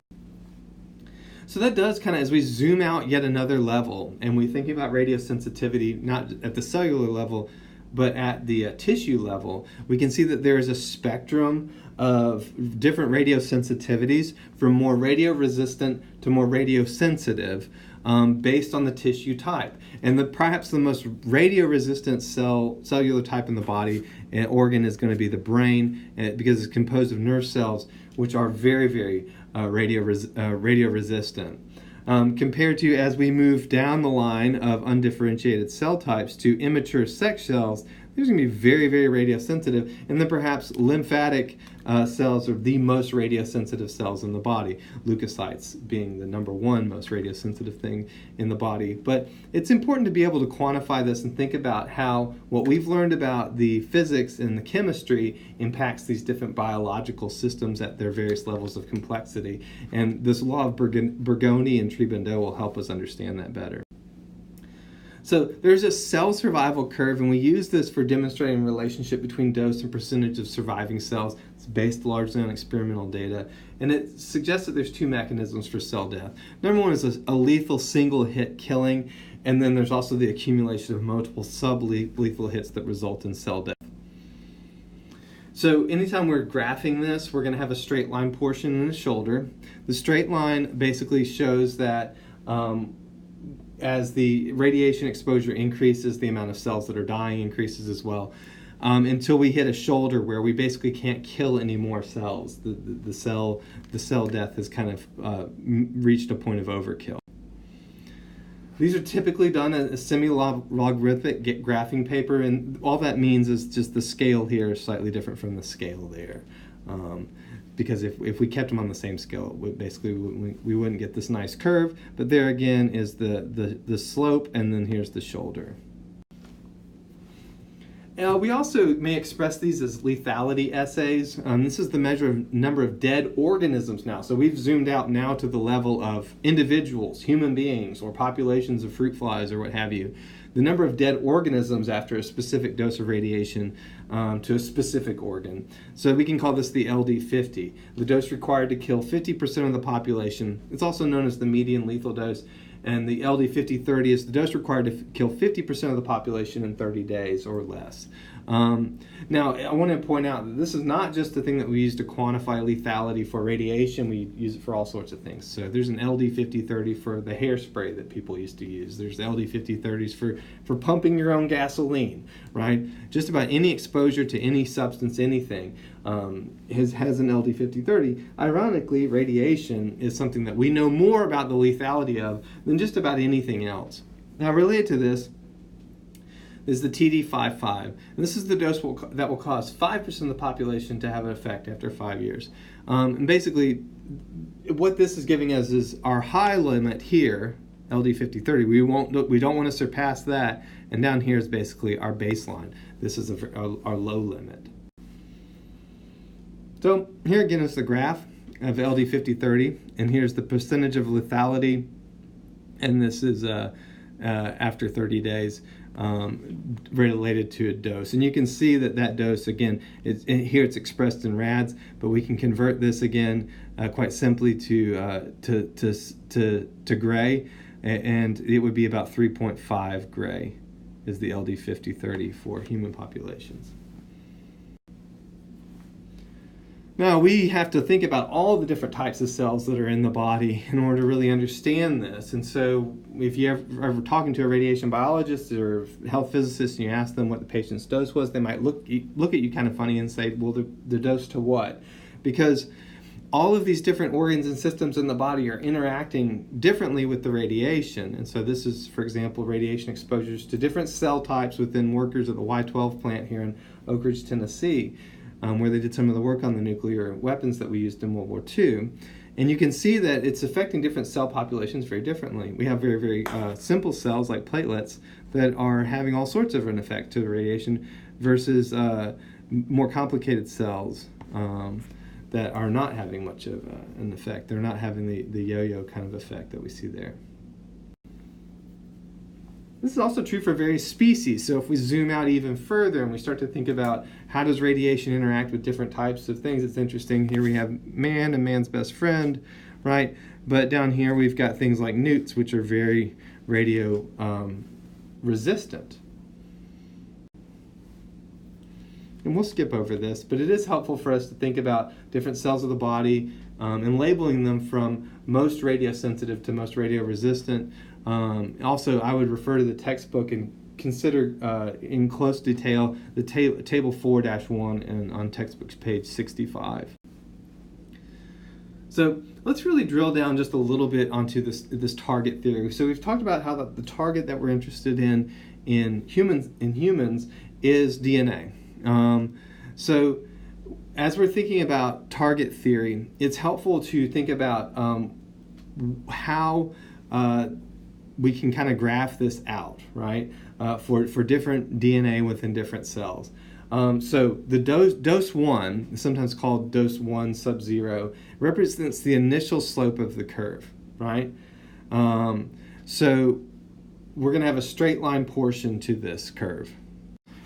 So that does kind of, as we zoom out yet another level and we think about radiosensitivity, not at the cellular level, but at the tissue level, we can see that there is a spectrum of different radiosensitivities from more radioresistant to more radiosensitive based on the tissue type. And perhaps the most radioresistant cellular type in the body and organ is going to be the brain, because it's composed of nerve cells, which are very, very radioresistant. Compared to, as we move down the line of undifferentiated cell types to immature sex cells, these are going to be very, very radiosensitive. And then perhaps lymphatic cells are the most radiosensitive cells in the body, leukocytes being the number one most radiosensitive thing in the body. But it's important to be able to quantify this and think about how what we've learned about the physics and the chemistry impacts these different biological systems at their various levels of complexity. And this law of Bergoni and Tribandot will help us understand that better. So there's a cell survival curve, and we use this for demonstrating the relationship between dose and percentage of surviving cells. It's based largely on experimental data, and it suggests that there's two mechanisms for cell death. Number one is a lethal single-hit killing, and then there's also the accumulation of multiple sublethal hits that result in cell death. So anytime we're graphing this, we're going to have a straight line portion in the shoulder. The straight line basically shows that as the radiation exposure increases, the amount of cells that are dying increases as well, until we hit a shoulder where we basically can't kill any more cells. The cell death has kind of reached a point of overkill. These are typically done in a semi-logarithmic graphing paper, and all that means is just the scale here is slightly different from the scale there. Because if we kept them on the same scale, we wouldn't get this nice curve. But there again is the slope, and then here's the shoulder. We also may express these as lethality assays. This is the measure of number of dead organisms now. So we've zoomed out now to the level of individuals, human beings, or populations of fruit flies or what have you. The number of dead organisms after a specific dose of radiation to a specific organ. So we can call this the LD50, the dose required to kill 50% of the population. It's also known as the median lethal dose. And the LD50-30 is the dose required to kill 50% of the population in 30 days or less. Now, I want to point out that this is not just the thing that we use to quantify lethality for radiation. We use it for all sorts of things. So there's an LD50-30 for the hairspray that people used to use. There's LD50-30s for pumping your own gasoline, right? Just about any exposure to any substance, anything, has an LD50-30. Ironically, radiation is something that we know more about the lethality of than just about anything else. Now, related to this is the TD55. And this is the dose that will cause 5% of the population to have an effect after 5 years. And basically, what this is giving us is our high limit here, LD50-30. We don't want to surpass that. And down here is basically our baseline. This is our low limit. So here again is the graph of LD50-30, and here's the percentage of lethality, and this is after 30 days related to a dose. And you can see that dose, again, here it's expressed in rads, but we can convert this again quite simply to gray, and it would be about 3.5 gray is the LD50-30 for human populations. Now, we have to think about all the different types of cells that are in the body in order to really understand this. And so if you're ever talking to a radiation biologist or health physicist and you ask them what the patient's dose was, they might look at you kind of funny and say, well, the dose to what? Because all of these different organs and systems in the body are interacting differently with the radiation. And so this is, for example, radiation exposures to different cell types within workers at the Y12 plant here in Oak Ridge, Tennessee. Where they did some of the work on the nuclear weapons that we used in World War II. And you can see that it's affecting different cell populations very differently. We have very, very simple cells like platelets that are having all sorts of an effect to the radiation versus more complicated cells that are not having much of an effect. They're not having the yo-yo kind of effect that we see there. This is also true for various species. So if we zoom out even further and we start to think about how does radiation interact with different types of things, it's interesting. Here we have man and man's best friend, right? But down here we've got things like newts, which are very radio resistant. And we'll skip over this, but it is helpful for us to think about different cells of the body and labeling them from most radiosensitive to most radioresistant. Also, I would refer to the textbook and consider in close detail the table 4-1 and on textbook's page 65. So let's really drill down just a little bit onto this target theory. So we've talked about how the target that we're interested in humans is DNA. So as we're thinking about target theory, it's helpful to think about how we can kind of graph this out, right, for different DNA within different cells. So the dose 1, sometimes called dose 1 sub-0, represents the initial slope of the curve, right? So we're going to have a straight line portion to this curve.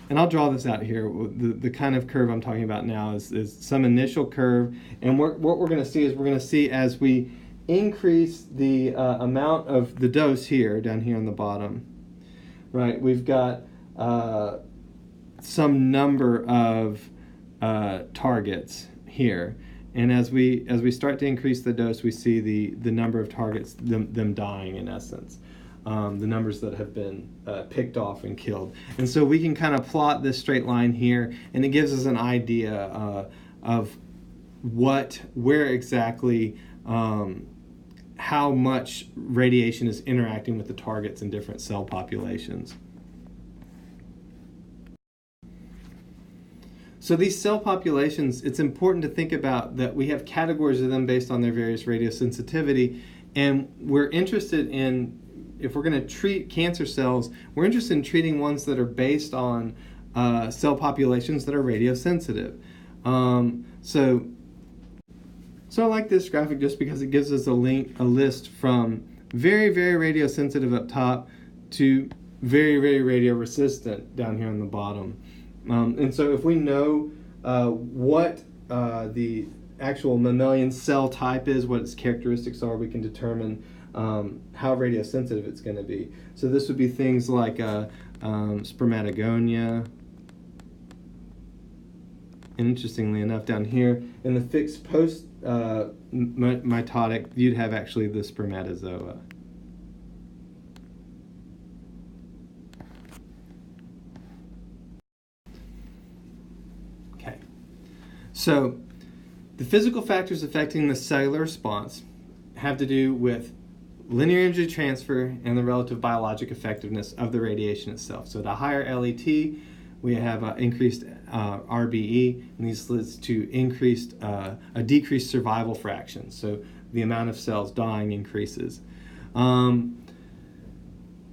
And I'll draw this out here. The kind of curve I'm talking about now is some initial curve. And what we're going to see is we're going to see as we increase the amount of the dose here, down here on the bottom, right, we've got some number of targets here. And as we start to increase the dose, we see the number of targets, them dying in essence. The numbers that have been picked off and killed. And so we can kind of plot this straight line here, and it gives us an idea of where exactly, how much radiation is interacting with the targets in different cell populations. So these cell populations, it's important to think about that we have categories of them based on their various radiosensitivity, and we're interested in, if we're going to treat cancer cells, we're interested in treating ones that are based on cell populations that are radiosensitive. So I like this graphic just because it gives us a list from very, very radiosensitive up top to very, very radioresistant down here on the bottom. And so if we know what the actual mammalian cell type is, what its characteristics are, we can determine how radiosensitive it's going to be. So this would be things like spermatogonia. And interestingly enough, down here in the fixed post mitotic, you'd have actually the spermatozoa. Okay. So the physical factors affecting the cellular response have to do with linear energy transfer and the relative biologic effectiveness of the radiation itself. So at a higher LET, we have increased RBE, and these leads to a decreased survival fraction. So the amount of cells dying increases. A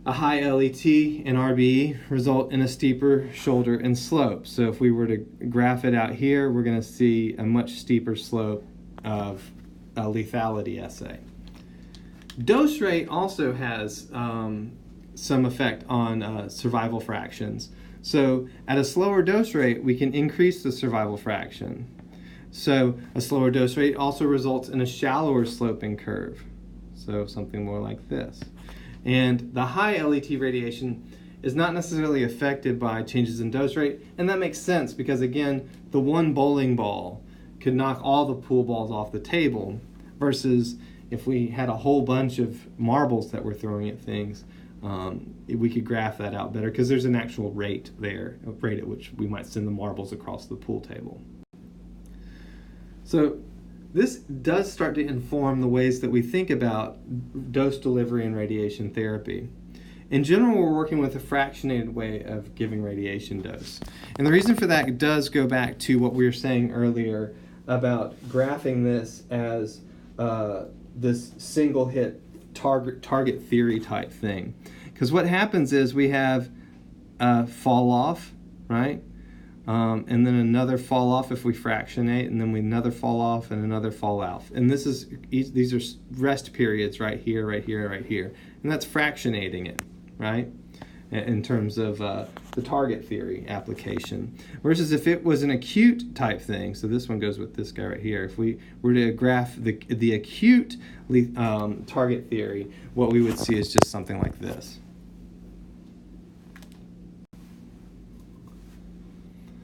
high LET and RBE result in a steeper shoulder and slope. So if we were to graph it out here, we're going to see a much steeper slope of a lethality assay. Dose rate also has some effect on survival fractions. So at a slower dose rate, we can increase the survival fraction. So a slower dose rate also results in a shallower sloping curve. So something more like this. And the high LET radiation is not necessarily affected by changes in dose rate, and that makes sense because, again, the one bowling ball could knock all the pool balls off the table, versus if we had a whole bunch of marbles that we're throwing at things, we could graph that out better because there's an actual rate there, a rate at which we might send the marbles across the pool table. So this does start to inform the ways that we think about dose delivery and radiation therapy. In general, we're working with a fractionated way of giving radiation dose. And the reason for that does go back to what we were saying earlier about graphing this as this single hit target theory type thing. Because what happens is we have a fall off, right? And then another fall off if we fractionate, and then another fall off and another fall off. And these are rest periods right here, right here, right here. And that's fractionating it, right? In terms of the target theory application. Versus if it was an acute type thing, so this one goes with this guy right here. If we were to graph the acute target theory, what we would see is just something like this.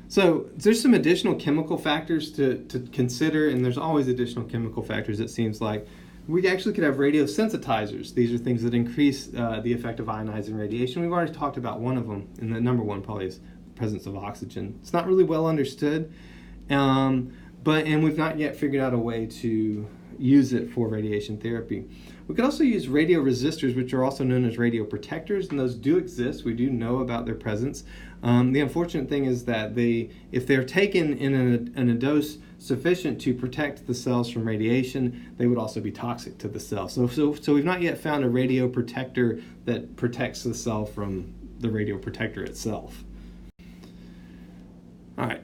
So there's some additional chemical factors to consider, and there's always additional chemical factors, it seems like. We actually could have radiosensitizers. These are things that increase the effect of ionizing radiation. We've already talked about one of them, and the number one probably is the presence of oxygen. It's not really well understood, and we've not yet figured out a way to use it for radiation therapy. We could also use radioresistors, which are also known as radioprotectors, and those do exist. We do know about their presence. The unfortunate thing is that if they're taken in a dose sufficient to protect the cells from radiation, they would also be toxic to the cell. So we've not yet found a radioprotector that protects the cell from the radioprotector itself. All right.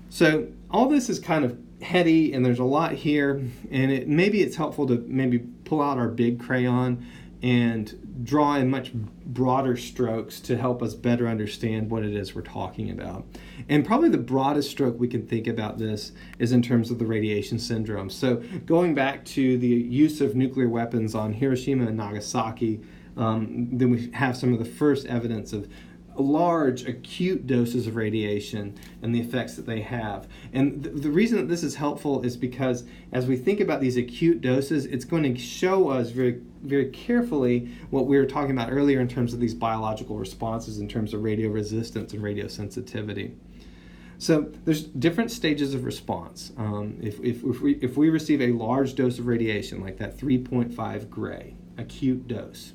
So all this is kind of heady, and there's a lot here, and maybe it's helpful to maybe pull out our big crayon and draw in much broader strokes to help us better understand what it is we're talking about. And probably the broadest stroke we can think about this is in terms of the radiation syndrome. So going back to the use of nuclear weapons on Hiroshima and Nagasaki, then we have some of the first evidence of large acute doses of radiation and the effects that they have. And the reason that this is helpful is because as we think about these acute doses, it's going to show us very, very carefully what we were talking about earlier in terms of these biological responses in terms of radioresistance and radiosensitivity. So there's different stages of response. If we receive a large dose of radiation, like that 3.5 gray acute dose,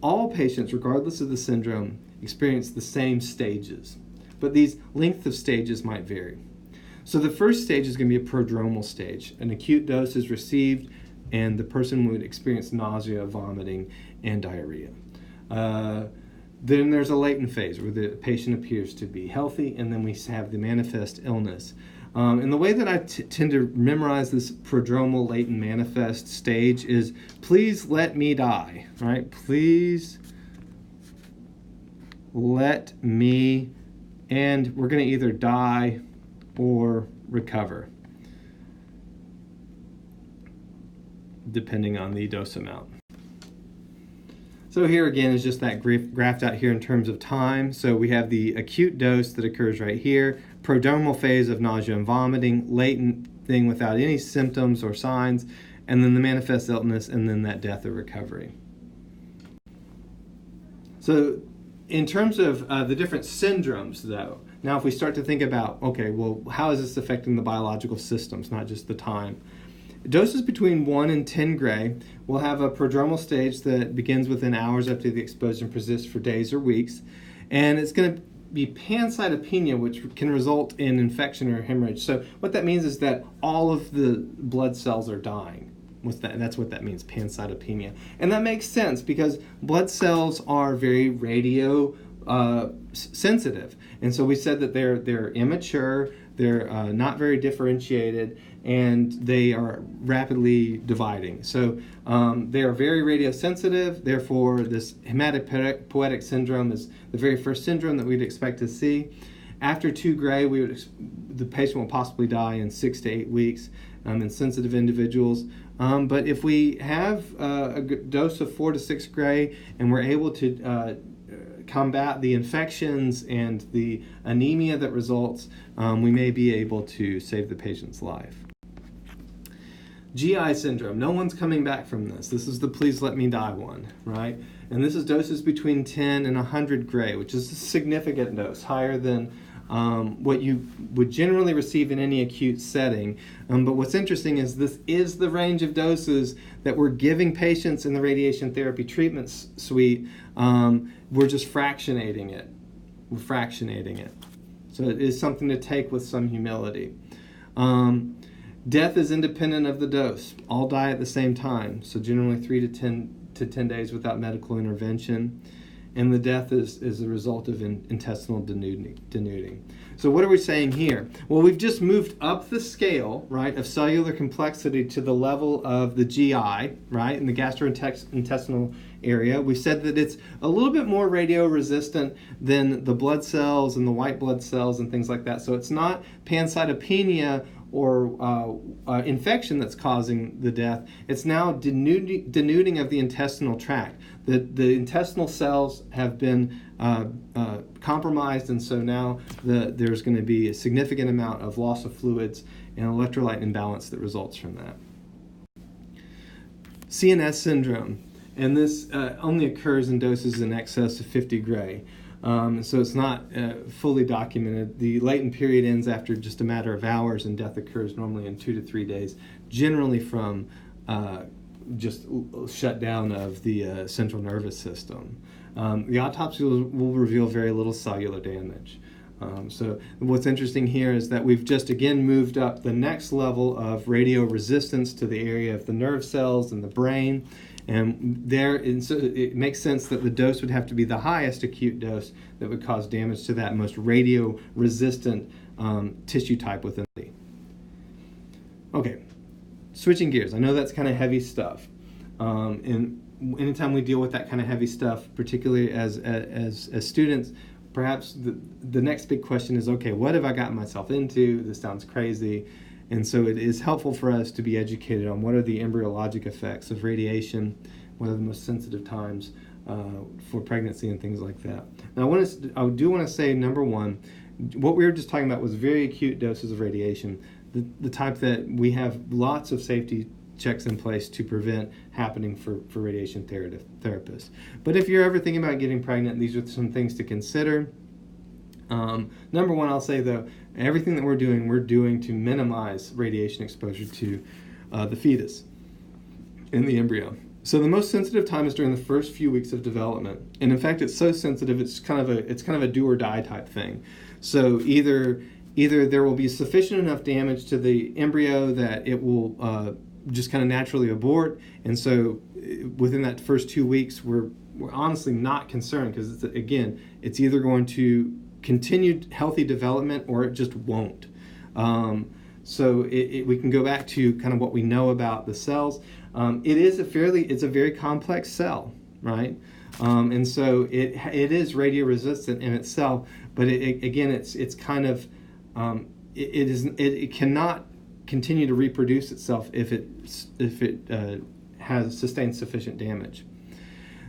all patients, regardless of the syndrome, experience the same stages, but these length of stages might vary. So the first stage is going to be a prodromal stage. An acute dose is received, and the person would experience nausea, vomiting, and diarrhea. Then there's a latent phase where the patient appears to be healthy, and then we have the manifest illness. And the way that I tend to memorize this prodromal latent manifest stage is, please let me die, right? Please let me, and we're going to either die or recover, depending on the dose amount. So here again is just that graphed out here in terms of time. So we have the acute dose that occurs right here, prodromal phase of nausea and vomiting, latent thing without any symptoms or signs, and then the manifest illness, and then that death or recovery. So in terms of the different syndromes, though, now if we start to think about, okay, well, how is this affecting the biological systems, not just the time? Doses between 1 and 10 gray will have a prodromal stage that begins within hours after the exposure and persists for days or weeks. And it's going to be pancytopenia, which can result in infection or hemorrhage. So what that means is that all of the blood cells are dying. That's what that means, pancytopenia. And that makes sense because blood cells are very radio sensitive. And so we said that they're immature, they're not very differentiated, and they are rapidly dividing. So they are very radiosensitive, therefore this hematopoietic syndrome is the very first syndrome that we'd expect to see. After 2 gray, the patient will possibly die in 6 to 8 weeks in sensitive individuals. But if we have a dose of 4 to 6 gray and we're able to combat the infections and the anemia that results, we may be able to save the patient's life. GI syndrome, no one's coming back from this. This is the please let me die one, right? And this is doses between 10 and 100 gray, which is a significant dose, higher than what you would generally receive in any acute setting. But what's interesting is this is the range of doses that we're giving patients in the radiation therapy treatment suite. We're just fractionating it. We're fractionating it. So it is something to take with some humility. Death is independent of the dose. All die at the same time. So generally 3 to 10 days without medical intervention. And the death is a result of intestinal denuding. So what are we saying here? Well, we've just moved up the scale, right, of cellular complexity to the level of the GI, right, in the gastrointestinal area. We said that it's a little bit more radio-resistant than the blood cells and the white blood cells and things like that. So it's not pancytopenia or infection that's causing the death. It's now denuding of the intestinal tract. The intestinal cells have been compromised, and so now there's going to be a significant amount of loss of fluids and electrolyte imbalance that results from that. CNS syndrome, and this only occurs in doses in excess of 50 gray. So it's not fully documented. The latent period ends after just a matter of hours, and death occurs normally in 2 to 3 days, generally from just shutdown of the central nervous system. The autopsy will reveal very little cellular damage. So what's interesting here is that we've just again moved up the next level of radio resistance to the area of the nerve cells and the brain. And so it makes sense that the dose would have to be the highest acute dose that would cause damage to that most radio-resistant tissue type within the body. Okay, switching gears. I know that's kind of heavy stuff. And anytime we deal with that kind of heavy stuff, particularly as students, perhaps the next big question is, okay, what have I gotten myself into? This sounds crazy. And so it is helpful for us to be educated on what are the embryologic effects of radiation, what are the most sensitive times for pregnancy and things like that. Now I do want to say, number one, what we were just talking about was very acute doses of radiation, the type that we have lots of safety checks in place to prevent happening for radiation therapists. But if you're ever thinking about getting pregnant, these are some things to consider. Number one, I'll say though, everything that we're doing to minimize radiation exposure to the fetus in the embryo. So the most sensitive time is during the first few weeks of development, and in fact, it's so sensitive it's kind of a do or die type thing. So either there will be sufficient enough damage to the embryo that it will just kind of naturally abort, and so within that first 2 weeks, we're honestly not concerned, because it's either going to continue healthy development or it just won't. So we can go back to kind of what we know about the cells. It's a very complex cell, right? And so it is radioresistant in itself, but it's kind of it cannot continue to reproduce itself if it has sustained sufficient damage.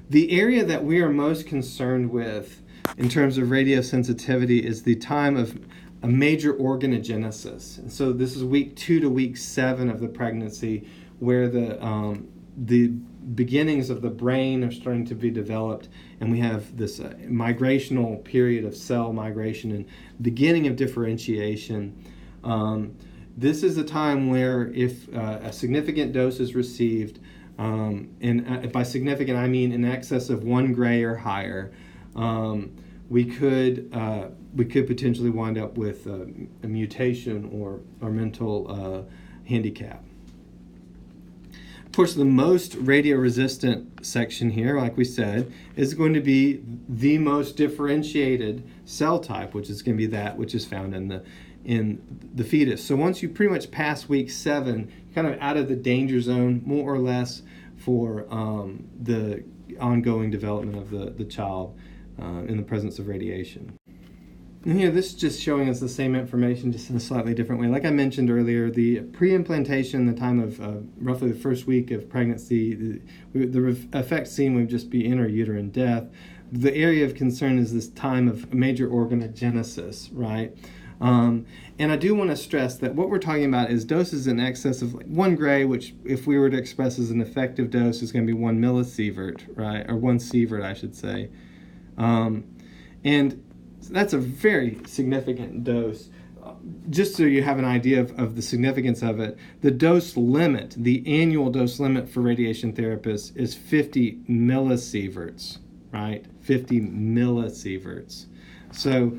The area that we are most concerned with in terms of radiosensitivity is the time of a major organogenesis. And so this is week 2 to week 7 of the pregnancy, where the beginnings of the brain are starting to be developed, and we have this migrational period of cell migration and beginning of differentiation. This is a time where if a significant dose is received, and by significant I mean in excess of 1 gray or higher, we could potentially wind up with a mutation or mental handicap. Of course, the most radio-resistant section here, like we said, is going to be the most differentiated cell type, which is going to be that which is found in the fetus. So once you pretty much pass week 7, you're kind of out of the danger zone, more or less, for the ongoing development of the child in the presence of radiation. And here, this is just showing us the same information, just in a slightly different way. Like I mentioned earlier, the pre-implantation, the time of roughly the first week of pregnancy, the effects seen would just be intrauterine death. The area of concern is this time of major organogenesis, right? And I do want to stress that what we're talking about is doses in excess of 1 gray, which if we were to express as an effective dose is going to be 1 millisievert, right? Or 1 sievert, I should say. And that's a very significant dose. Just so you have an idea of the significance of it, the dose limit, the annual dose limit for radiation therapists is 50 millisieverts, right? 50 millisieverts. So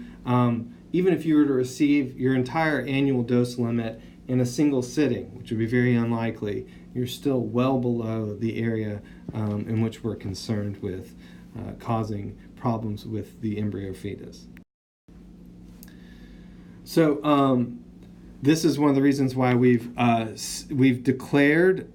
even if you were to receive your entire annual dose limit in a single sitting, which would be very unlikely, you're still well below the area in which we're concerned with causing problems with the embryo fetus. So this is one of the reasons why we've declared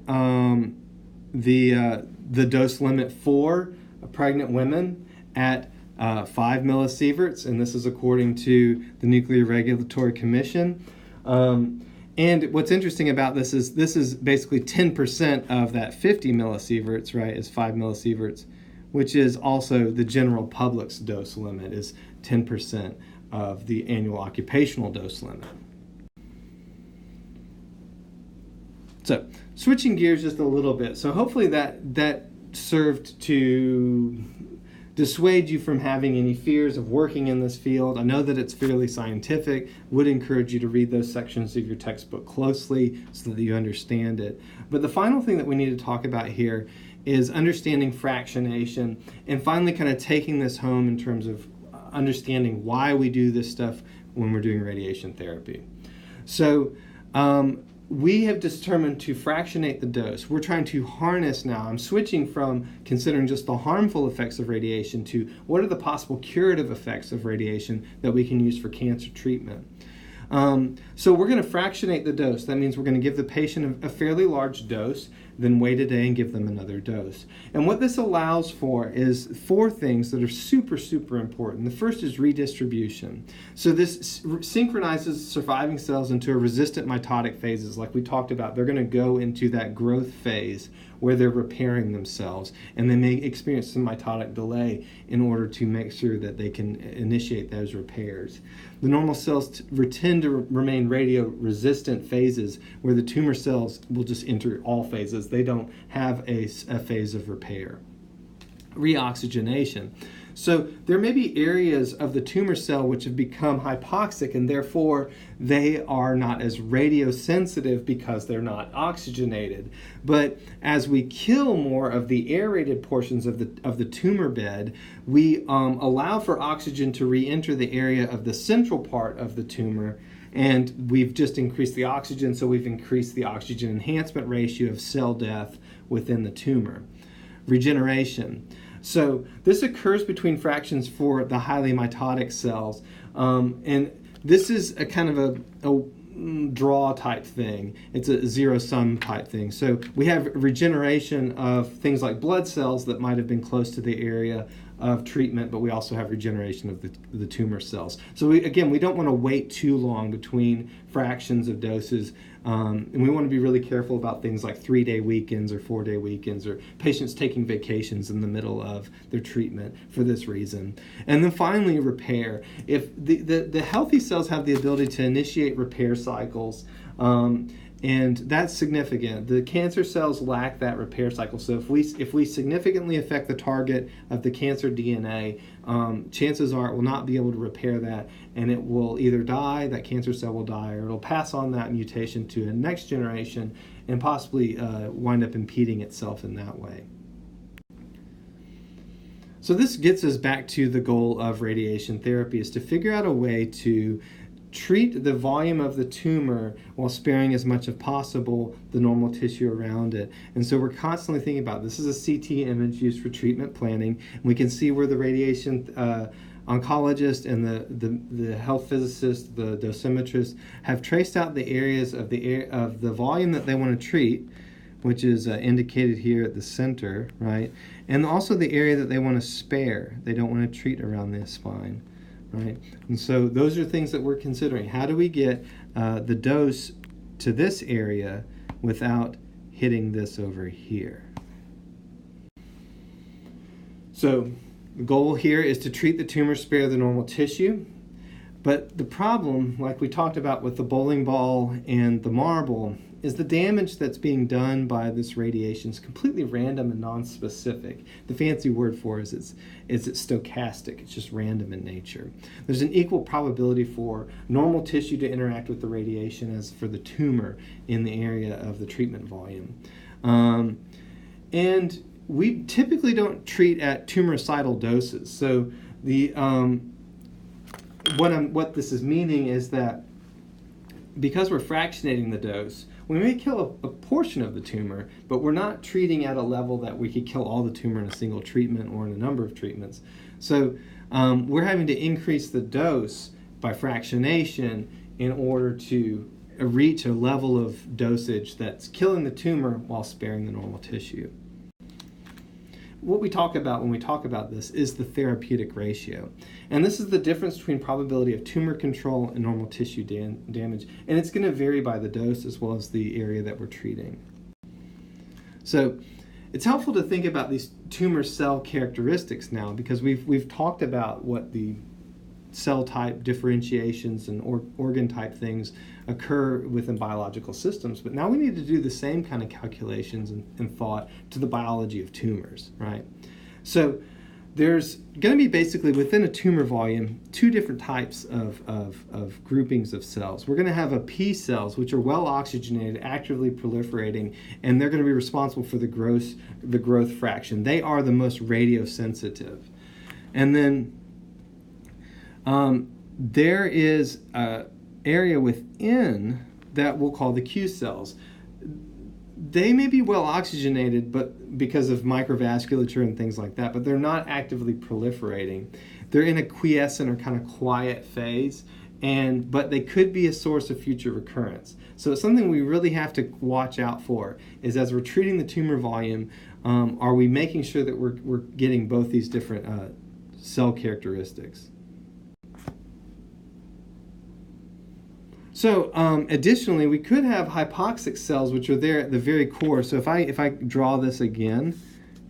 the dose limit for pregnant women at 5 millisieverts, and this is according to the Nuclear Regulatory Commission. And what's interesting about this is basically 10% of that 50 millisieverts, right, is 5 millisieverts, which is also the general public's dose limit, is 10% of the annual occupational dose limit. So, switching gears just a little bit. So hopefully that served to dissuade you from having any fears of working in this field. I know that it's fairly scientific. Would encourage you to read those sections of your textbook closely so that you understand it. But the final thing that we need to talk about here is understanding fractionation, and finally kind of taking this home in terms of understanding why we do this stuff when we're doing radiation therapy. So we have determined to fractionate the dose. We're trying to harness now. I'm switching from considering just the harmful effects of radiation to what are the possible curative effects of radiation that we can use for cancer treatment. So we're going to fractionate the dose. That means we're going to give the patient a fairly large dose. then wait a day and give them another dose. And what this allows for is 4 things that are super, super important. The first is redistribution. So this synchronizes surviving cells into a resistant mitotic phases like we talked about. They're going to go into that growth phase where they're repairing themselves, and they may experience some mitotic delay in order to make sure that they can initiate those repairs. The normal cells tend to remain radio-resistant phases where the tumor cells will just enter all phases. They don't have a phase of repair. Reoxygenation. So there may be areas of the tumor cell which have become hypoxic, and therefore they are not as radiosensitive because they're not oxygenated. But as we kill more of the aerated portions of the tumor bed, we allow for oxygen to re-enter the area of the central part of the tumor, and we've just increased the oxygen, so we've increased the oxygen enhancement ratio of cell death within the tumor. Regeneration. So this occurs between fractions for the highly mitotic cells, and this is a kind of a draw type thing. It's a zero-sum type thing. So we have regeneration of things like blood cells that might have been close to the area of treatment, but we also have regeneration of the tumor cells. So we don't want to wait too long between fractions of doses, and we want to be really careful about things like 3-day weekends or 4-day weekends, or patients taking vacations in the middle of their treatment for this reason. And then finally, repair. If the healthy cells have the ability to initiate repair cycles, and that's significant. The cancer cells lack that repair cycle. So if we significantly affect the target of the cancer DNA, chances are it will not be able to repair that, and it will either die, that cancer cell will die, or it'll pass on that mutation to a next generation and possibly wind up impeding itself in that way. So this gets us back to the goal of radiation therapy, is to figure out a way to treat the volume of the tumor while sparing as much as possible the normal tissue around it. And so we're constantly thinking about this. Is a CT image used for treatment planning. And we can see where the radiation oncologist and the health physicist, the dosimetrist, have traced out the areas of the volume that they want to treat, which is indicated here at the center, right? And also the area that they want to spare. They don't want to treat around the spine. Right? And so those are things that we're considering. How do we get the dose to this area without hitting this over here? So the goal here is to treat the tumor, spare the normal tissue. But the problem, like we talked about with the bowling ball and the marble, is the damage that's being done by this radiation is completely random and non-specific. The fancy word for it is it's stochastic. It's just random in nature. There's an equal probability for normal tissue to interact with the radiation as for the tumor in the area of the treatment volume. And we typically don't treat at tumoricidal doses. So the what this is meaning is that because we're fractionating the dose, we may kill a portion of the tumor, but we're not treating at a level that we could kill all the tumor in a single treatment or in a number of treatments. So we're having to increase the dose by fractionation in order to reach a level of dosage that's killing the tumor while sparing the normal tissue. What we talk about when we talk about this is the therapeutic ratio. And this is the difference between probability of tumor control and normal tissue damage. And it's going to vary by the dose as well as the area that we're treating. So it's helpful to think about these tumor cell characteristics now, because we've talked about what the cell type differentiations and organ type things occur within biological systems, but now we need to do the same kind of calculations and thought to the biology of tumors, right? So there's going to be basically within a tumor volume 2 different types of groupings of cells. We're going to have a P cells, which are well oxygenated, actively proliferating, and they're going to be responsible for the growth fraction. They are the most radiosensitive. And then there is an area within that we'll call the Q cells. They may be well oxygenated, but because of microvasculature and things like that, but they're not actively proliferating. They're in a quiescent or kind of quiet phase, but they could be a source of future recurrence. So it's something we really have to watch out for, is as we're treating the tumor volume, are we making sure that we're getting both these different cell characteristics? So additionally, we could have hypoxic cells, which are there at the very core. So if I draw this again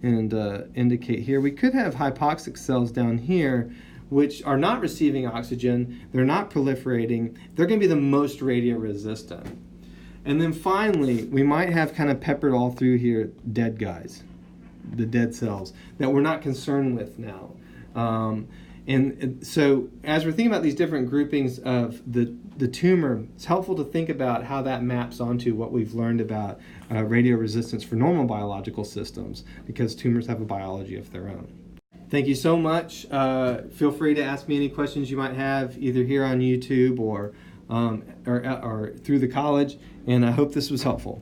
and indicate here, we could have hypoxic cells down here, which are not receiving oxygen, they're not proliferating, they're going to be the most radioresistant. And then finally, we might have kind of peppered all through here dead guys, the dead cells, that we're not concerned with now. And so as we're thinking about these different groupings of the tumor, it's helpful to think about how that maps onto what we've learned about radioresistance for normal biological systems, because tumors have a biology of their own. Thank you so much. Feel free to ask me any questions you might have, either here on YouTube or through the college, and I hope this was helpful.